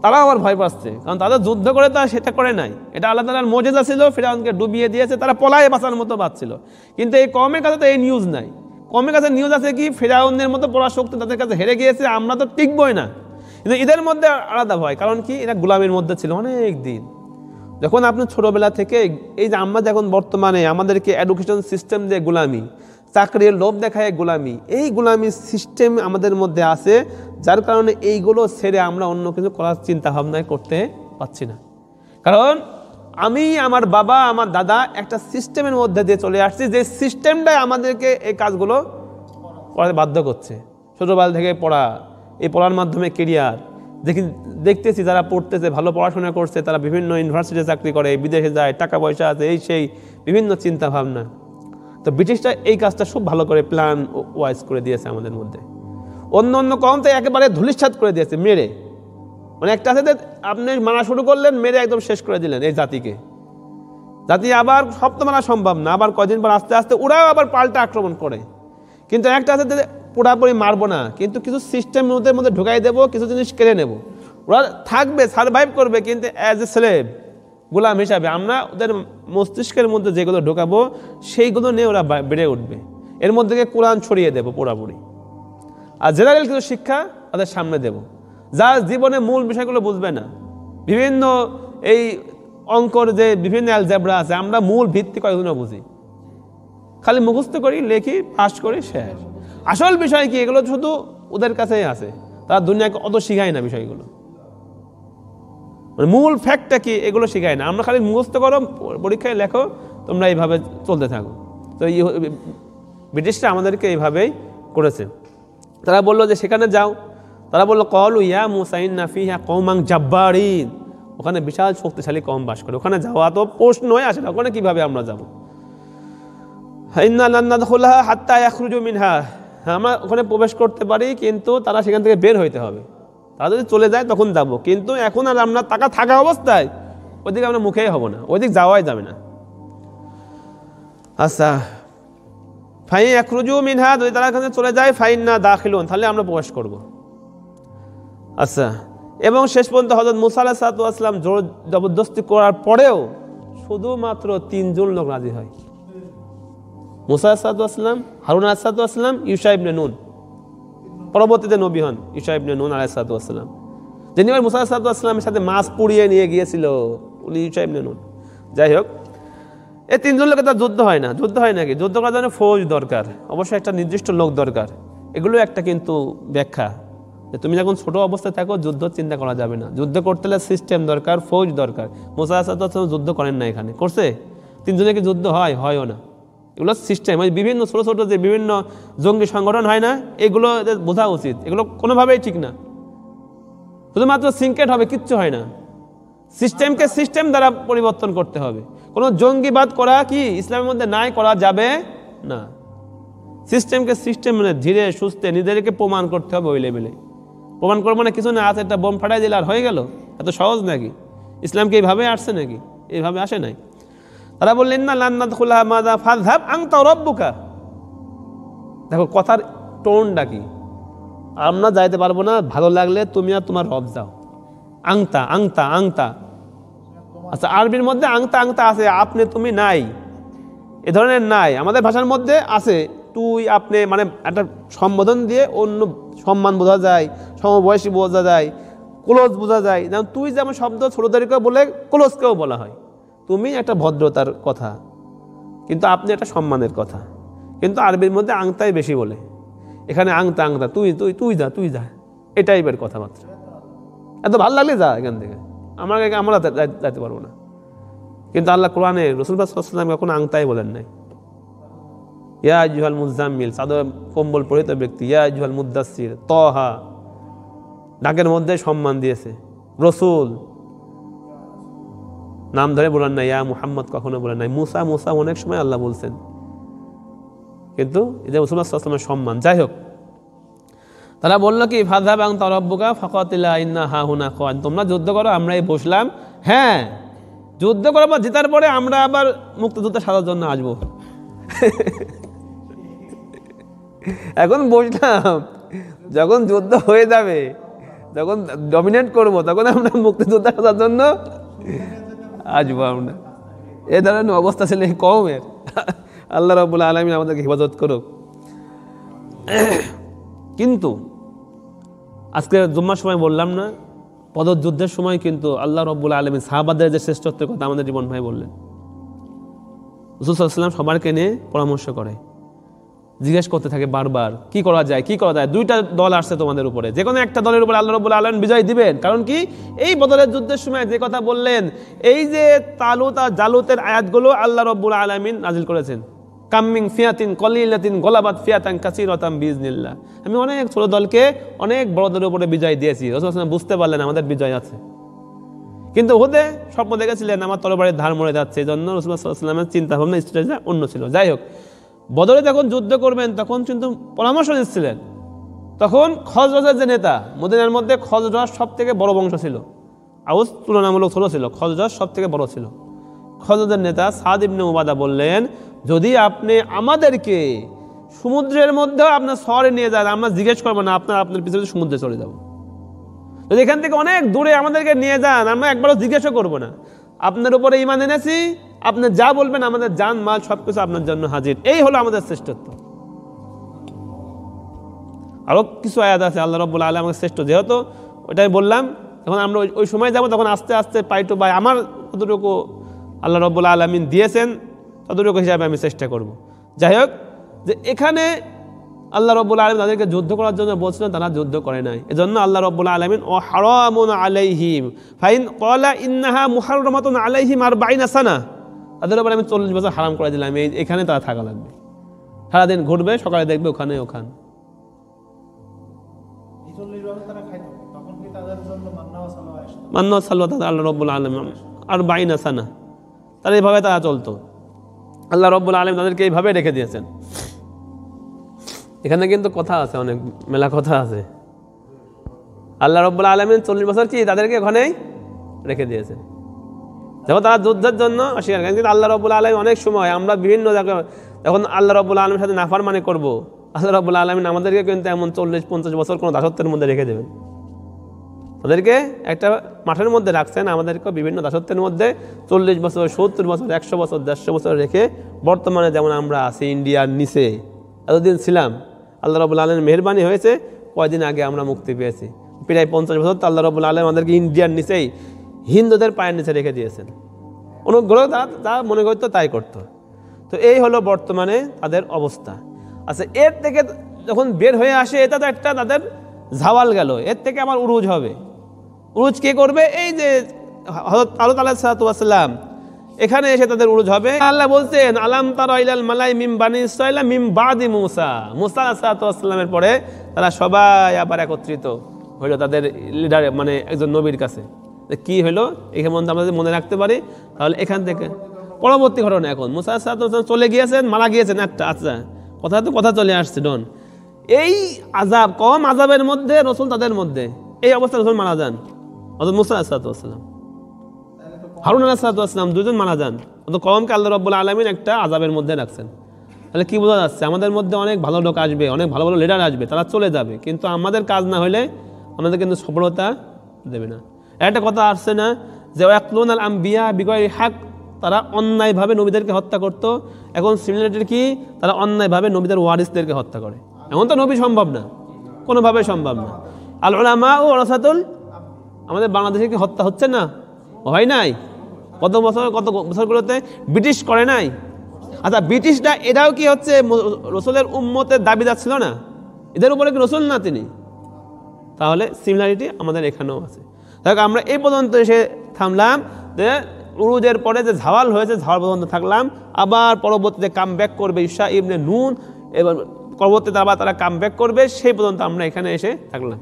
তারা আবার ভয় পাচ্ছে, কারণ তাদের যুদ্ধ করে তারা সেটা করে নাই। এটা আল্লাহ তাআলার মুজিজা ছিল, ফিরআউনকে ডুবিয়ে দিয়েছে, তারা পলায়ে বাঁচার মতো বাঁচছিল। কিন্তু এই কওমের কাছে তো এই নিউজ নাই। কওমের কাছে নিউজ আছে কি, ফিরআউনের মতো পরাশক্তি তাদের কাছে হেরে গিয়েছে, আমরা তো টিকবই না। কিন্তু এদের মধ্যে আলাদা ভয়, কারণ কি, এরা গোলামির মধ্যে ছিল অনেক দিন। যখন আপনি ছোটবেলা থেকে এই যে আমরা যখন বর্তমানে আমাদেরকে এডুকেশন সিস্টেম দিয়ে গোলামি, চাকরির লোভ দেখায় গোলামি, এই গোলামি সিস্টেম আমাদের মধ্যে আছে, যার কারণে এইগুলো ছেড়ে আমরা অন্য কিছু করার চিন্তা ভাবনায় করতে পারছি না। কারণ আমি, আমার বাবা, আমার দাদা একটা সিস্টেমের মধ্যে দিয়ে চলে আসছি, যে সিস্টেমটাই আমাদেরকে এই কাজগুলো করাতে বাধ্য করছে। ছোটোবেলা থেকে পড়া, এই পড়ার মাধ্যমে কেরিয়ার দেখতেছি, যারা পড়তেছে, ভালো পড়াশোনা করছে, তারা বিভিন্ন ইউনিভার্সিটিতে চাকরি করে, বিদেশে যায়, টাকা পয়সা আছে, এই সেই বিভিন্ন চিন্তা ভাবনা। তো ব্রিটিশরা এই কাজটা খুব ভালো করে প্ল্যান ওয়াইজ করে দিয়েছে আমাদের মধ্যে। অন্য কম তো একেবারে ধূলিসাৎ করে দিয়েছে মেরে, মানে একটা আছে আপনি মারা শুরু করলেন, মেরে একদম শেষ করে দিলেন এই জাতিকে। জাতি আবার সব তো মারা সম্ভব না, আবার কদিন পর আস্তে আস্তে ওরাও আবার পাল্টা আক্রমণ করে। কিন্তু একটা আছে পুরাপুরি মারবো না, কিন্তু কিছু সিস্টেম ওদের মধ্যে ঢুকাই দেবো, কিছু জিনিস কেড়ে নেব, ওরা থাকবে, সারভাইভ করবে, কিন্তু অ্যাজ এ স্লেভ, গোলাম হিসাবে আমরা ওদের মস্তিষ্কের মধ্যে যেগুলো ঢোকাবো সেইগুলো নিয়ে ওরা বেড়ে উঠবে। এর মধ্যে কোরআন ছড়িয়ে দেবো পুরাপুরি, আর জেনারেল কিছু শিক্ষা তাদের সামনে দেব, যা জীবনে মূল বিষয়গুলো বুঝবে না। বিভিন্ন এই অঙ্কর যে বিভিন্ন অ্যালজেব্রা আছে, আমরা মূল ভিত্তি কয়েকদিনও বুঝি, খালি মুখস্থ করি, লেখি, পাস করি, শেষ। আসল বিষয় কি, এগুলো শুধু ওদের কাছেই আছে, তারা দুনিয়াকে অত শিখায় না বিষয়গুলো, মানে মূল ফ্যাক্টটা কি এগুলো শিখায় না। আমরা খালি মুখস্থ করো, পরীক্ষায় লেখো, তোমরা এইভাবে চলতে থাকো। তো ব্রিটিশরা আমাদেরকে এইভাবেই করেছে। তারা বললো যে সেখানে যাও, তারা বললো ক্বালু ইয়া মূসা ইন্না ফিহা কওমান জাব্বারিন, ওখানে বিশাল শক্তিশালী কওম বাস করে, ওখানে যাওয়া তো প্রশ্নই আসে না, ওখানে কিভাবে আমরা যাব। ইন্না লান নাদখুলাহা হাত্তা ইয়াখরুজু মিনহা, আমরা ওখানে প্রবেশ করতে পারি কিন্তু তারা সেখান থেকে বের হইতে হবে, তারা যদি চলে যায় তখন যাব, কিন্তু এখন আর আমরা থাকা অবস্থায় ওইদিকে আমরা মুখেই হব না, ওইদিক যাওয়াই যাবে না। আচ্ছা, ফাইন ইয়াখরুজু মিনহা, যদি তারা এখানে চলে যায় ফাইন্না দাখিলুন, তাহলে আমরা প্রবেশ করব। আচ্ছা, এবং শেষ পর্যন্ত হযরত মুসা আলাইহিস সালাতু ওয়াস সালাম জোর জবরদস্তি করার পরেও শুধুমাত্র 3 জন লোক রাজি হয়। মুসা আলাইহিস সালাতু ওয়াস সালাম, হারুন আলাইহিস সালাতু ওয়াস সালাম, ইউশা ইবনে নুন, পরবর্তীতে নবী হন ইউশা ইবনে নুন আলাইহিস সালাতু ওয়াস সালাম, যিনি মুসা আলাইহিস সালাতু ওয়াস সালামের সাথে মাছ পুড়িয়ে নিয়ে গিয়েছিল, উনি ইউশা ইবনে নুন। যাই হোক, এই 3 জন লোকের তার যুদ্ধ হয় না। যুদ্ধ হয় নাকি? যুদ্ধ করার জন্য ফৌজ দরকার, অবশ্যই একটা নির্দিষ্ট লোক দরকার। এগুলো একটা কিন্তু ব্যাখ্যা যে তুমি যখন ছোট অবস্থায় থাকো যুদ্ধ চিন্তা করা যাবে না, যুদ্ধ করতে হলে সিস্টেম দরকার, ফৌজ দরকার। মুসা আলাইহিস সালাতু ওয়াস সালাম যুদ্ধ করেন না, এখানে করছে? 3 জনের কি যুদ্ধ হয়ও না। এগুলো সিস্টেম, বিভিন্ন ছোট ছোট যে বিভিন্ন জঙ্গি সংগঠন হয় না, এগুলো বোঝা উচিত, এগুলো কোনোভাবেই ঠিক না। শুধুমাত্র সিনক্রেট হবে, কিচ্ছু হয় না। সিস্টেমকে সিস্টেম দ্বারা পরিবর্তন করতে হবে। কোনো জঙ্গিবাদ করা কি ইসলামের মধ্যে নাই, করা যাবে না। সিস্টেমকে সিস্টেম মানে ধীরে সুস্থে নিজেদেরকে প্রমাণ করতে হবে, ওই লেভেলে প্রমাণ করবো না কিছু না, আছে একটা বোম ফাটাই দিলে আর হয়ে গেল, এত সহজ নাকি? ইসলামকে এইভাবে আসছে নাকি? এইভাবে আসে নাই। তারা বললেন না লান নাদখুলাহা মাযা ফাযহাব আনতা রাব্বুকা। দেখো কথার টোনটা কি, আমরা যাইতে পারবো না, ভালো লাগলে তুমি আর তোমার রব যাও। আংতা আংতা আংতা, আচ্ছা আরবির মধ্যে আংতা আংতা আছে, আপনি তুমি নাই, এ ধরনের নাই। আমাদের ভাষার মধ্যে আছে তুই আপনি, মানে একটা সম্বোধন দিয়ে অন্য সম্মান বোঝা যায়, সমবয়সী বোঝা যায়, ক্লোজ বোঝা যায়। যেমন তুই যেমন শব্দ ছোটদেরকেও বলে, ক্লোজকেও বলা হয়। তুমি একটা ভদ্রতার কথা, কিন্তু আপনি একটা সম্মানের কথা। কিন্তু আরবির মধ্যে আংতাই বেশি বলে, এখানে আংতা আংতা, তুই তুই তুই যা তুই যা, এই টাইপের কথাবার্তা। এত ভালো লাগলে যা এখান থেকে, আমরা যাইতে পারবো না। কিন্তু আল্লাহ কোরআনে রাসূলুল্লাহ সাল্লাল্লাহু আলাইহি ওয়াসাল্লাম কখনো আংতাই বলেন নাই। ইয়া আইয়ুহাল মুযাম্মিল, চাদর কম্বল পরিহিত ব্যক্তি, ইয়া আইয়ুহাল মুদ্দাসসির, তাহা, ডাকের মধ্যে সম্মান দিয়েছে। রসুল নাম ধরে বলেন নাই, ইয়া মুহাম্মদ কখনো বলেন নাই। মুসা মুসা অনেক সময় আল্লাহ বলছেন, কিন্তু এটা রাসূলুল্লাহ সাল্লাল্লাহু আলাইহি ওয়াসাল্লামের সম্মান। যাই হোক, তারা বললো কি ফাযহাব আনতা রাব্বুকা ফাকাতিলা ইন্না হাহুনা কা'আদ, তোমরা যুদ্ধ করো, আমরাই বসলাম। হ্যাঁ, যুদ্ধ করার পর জেতার পরে আমরা আবার মুক্তিযুদ্ধ সাজার জন্য আসবো। এখন বসলাম, যখন যুদ্ধ হয়ে যাবে, যখন ডমিনেট করবো, তখন আমরা মুক্তিযুদ্ধ সাজার জন্য আসবো আমরা। এ ধরনের অবস্থা ছিল এই কওমের। আল্লাহ রাব্বুল আলামিন আমাদেরকে হেফাজত করুক। কিন্তু আজকে জুম্মার সময় বললাম না, পদযুদ্ধের সময় কিন্তু আল্লাহ রাব্বুল আলামিন সাহাবাদের যে শ্রেষ্ঠত্বের কথা আমাদের জীবন ভাই বললেন। রাসূল সাল্লাল্লাহু আলাইহি ওয়াসাল্লাম সবারকে নিয়ে পরামর্শ করে, জিজ্ঞেস করতে থাকে বারবার কি করা যায়, কি করা যায়। 2টা দল আসছে তোমাদের উপরে, যে কোনো একটা দলের উপরে আল্লাহ রাব্বুল আলামিন বিজয় দিবেন। কারণ কি, এই বদরের যুদ্ধের সময় যে কথা বললেন, এই যে তালুত আর জালুতের আয়াতগুলো আল্লাহ রাব্বুল আলামিন নাজিল করেছেন। কামিং ফিয়াতিন কলিলাতিন গলাবাত ফিয়াতান কাসীরাতান বিইজনিল্লাহ, আমি অনেক ছোট দলকে অনেক বড় দলের উপরে বিজয় দিয়েছি। রাসূল সাল্লাল্লাহু আলাইহি ওয়াসাল্লাম বুঝতে পারলেন আমাদের বিজয় আছে, কিন্তু ওহদে স্বপ্ন দেখেছিলেন আমার তরবারির ধার মরে যাচ্ছে, এই জন্য রাসূল সাল্লাল্লাহু আলাইহি ওয়াসাল্লামের চিন্তা ভাবনা স্ট্র্যাটেজি অন্য ছিল। যাই হোক, বদরে যখন যুদ্ধ করবেন তখন কিন্তু পরামর্শ দিচ্ছিলেন। তখন খজরজের যে নেতা, মদিনার মধ্যে খজরজ সব থেকে বড় বংশ ছিল, আউস তুলনামূলক ছোট ছিল, খজরজ সব থেকে বড় ছিল। খজরজের নেতা সাদ ইবনে উবাদা বললেন, যদি আপনি আমাদেরকে সমুদ্রের মধ্যেও আপনার শহরে নিয়ে যান, আমরা জিজ্ঞেস করবো না, আপনার পিছনে সমুদ্রে চলে যাব। যদি এখান থেকে অনেক দূরে আমাদেরকে নিয়ে যান, আমরা একবারও জিজ্ঞাসা করবো না, আপনার উপরে ঈমান এনেছি, আপনি যা বলবেন আমাদের জান মাল সবকিছু আপনার জন্য হাজির। এই হলো আমাদের শ্রেষ্ঠত্ব। আরো কিছু আয়াত আছে আল্লাহ রাব্বুল আলামিন আমাদের শ্রেষ্ঠ, যেহেতু ওইটাই বললাম, যখন আমরা ওই সময় যাব তখন আস্তে আস্তে পাই টু পাই আমার যতটুকু আল্লাহ রাব্বুল আলামিন দিয়েছেন ততটুকু হিসাবে আমি চেষ্টা করব। যাই হোক, যে এখানে আল্লাহ রাব্বুল আলামিন তাদেরকে যুদ্ধ করার জন্য বলছিলেন, তারা যুদ্ধ করে নাই। এজন্য আল্লাহ রাব্বুল আলামিন ও হারামুন আলাইহিম ফাইন ক্বালা ইন্নাহা মুহাররামাতুন আলাইহিম 40 সানা, তাদের উপরে আমি 40 বছর হারাম করে দিলাম, এখানে তারা থাকা লাগবে। সারাদিন ঘুরবে, সকালে দেখবে ওখানে ওখান। মান্না সাল্লাহ আল্লাহ রব্বুল আলামিন আর 42 সানা তারা এইভাবে তারা চলতো। আল্লাহ রব্বুল আলামিন তাদেরকে এইভাবে রেখে দিয়েছেন। এখানে কিন্তু কথা আছে, অনেক মেলা কথা আছে। আল্লাহ রব্বুল আলামিন 40 বছর কি তাদেরকে ওখানেই রেখে দিয়েছেন। দেখো তারা যুদ্ধের জন্য অস্বীকার করেন, কিন্তু আল্লাহ রব্বুল আলামিন অনেক সময় আমরা বিভিন্ন জায়গায় যখন আল্লাহ রব্বুল আলামিনের সাথে নাফরমানি করব, আল্লাহ রব্বুল আলামিন আমাদেরকে কিন্তু এমন 40-50 বছর কোনো দাসত্বের মধ্যে রেখে দেবেন। তাদেরকে একটা মাঠের মধ্যে রাখছেন, আমাদেরকে বিভিন্ন দাসত্বের মধ্যে 40 বছর, 70 বছর, 100 বছর, 150 বছর রেখে বর্তমানে যেমন আমরা আছি ইন্ডিয়ার নিচে এতদিন ছিলাম, আল্লাহ রব্বুল আলামিনের মেহেরবানি হয়েছে কয়দিন আগে আমরা মুক্তি পেয়েছি। প্রায় 50 বছর তো আল্লাহ রব্বুল আলামিন আমাদেরকে ইন্ডিয়ার নিচেই হিন্দুদের পায়ের নিচে রেখে দিয়েছেন। অনুগ্রহ তা মনে করতো তাই করতো। তো এই হলো বর্তমানে তাদের অবস্থা। আচ্ছা, এর থেকে যখন বের হয়ে আসে এটা তো একটা তাদের ঝাওয়াল গেল, এর থেকে আবার উরুজ হবে। উরুজ কে করবে? এই যে হযরত তালুত আলাইহিস সালাতু ওয়াস সালাম, এখানে এসে তাদের উরুজ হবে। আল্লাহ বলছেন আলাম তারা ইলাল মালাই মিন বানি ইসরাঈল মিন বাদি মুসা, মুসা আলাইহিস সালাতু ওয়াস সালামের পরে তারা সবাই আবার একত্রিত হইল তাদের লিডার মানে একজন নবীর কাছে। কি হলো এখানে আমরা যদি মনে রাখতে পারি তাহলে এখান থেকে পরবর্তী ঘটনা। এখন মুসা আলাইহিস সালাতু ওয়াস সালাম চলে গিয়েছেন, মারা গিয়েছেন একটা। আচ্ছা, কথা চলে আসছে ডন। এই আযাব, কম আযাবের মধ্যে রসুল তাদের মধ্যে, এই অবস্থায় রসুল মারা যান। হযরত মুসা আলাইহিস সালাতু ওয়াস সালাম, হারুন আলাইহিস সালাতু ওয়াস সালাম, দুজন মারা যান। অত কমকে আল্লাহ রাব্বুল আলামিন একটা আযাবের মধ্যে রাখছেন। তাহলে কি বোঝা যাচ্ছে? আমাদের মধ্যে অনেক ভালো লোক আসবে, অনেক ভালো ভালো লিডার আসবে, তারা চলে যাবে, কিন্তু আমাদের কাজ না হলে আমাদের কিন্তু সফলতা দেবে না। একটা কথা আসছে না যে ওয়াকলুনাল আম্বিয়া বিগয়রি হক, তারা অন্যায়ভাবে নবীদেরকে হত্যা করতো। এখন সিমিলারিটি কি? তারা অন্যায়ভাবে নবীদের ওয়ারিসদেরকে হত্যা করে। এমন তো নবী সম্ভব না, কোনোভাবে সম্ভব না। আল উলামা ও ওয়ারাসাতুল, আমাদের বাংলাদেশে কি হত্যা হচ্ছে না? হয় নাই? কত বছরগুলোতে ব্রিটিশ করে নাই? আচ্ছা, ব্রিটিশরা এরাও কি হচ্ছে রসুলের উম্মতের দাবিদার ছিল না? এদের উপরে কি রসুল না তিনি? তাহলে সিমিলারিটি আমাদের এখানেও আছে। দেখ, আমরা এই পর্যন্ত এসে থামলাম যে উরুজের পরে যে ঝাওয়াল হয়েছে, ঝাওয়াল পর্যন্ত থাকলাম। আবার পরবর্তীতে কাম ব্যাক করবে ঈসা ইবনে নুন, এবং পরবর্তীতে আবার তারা কাম ব্যাক করবে, সেই পর্যন্ত আমরা এখানে এসে থাকলাম।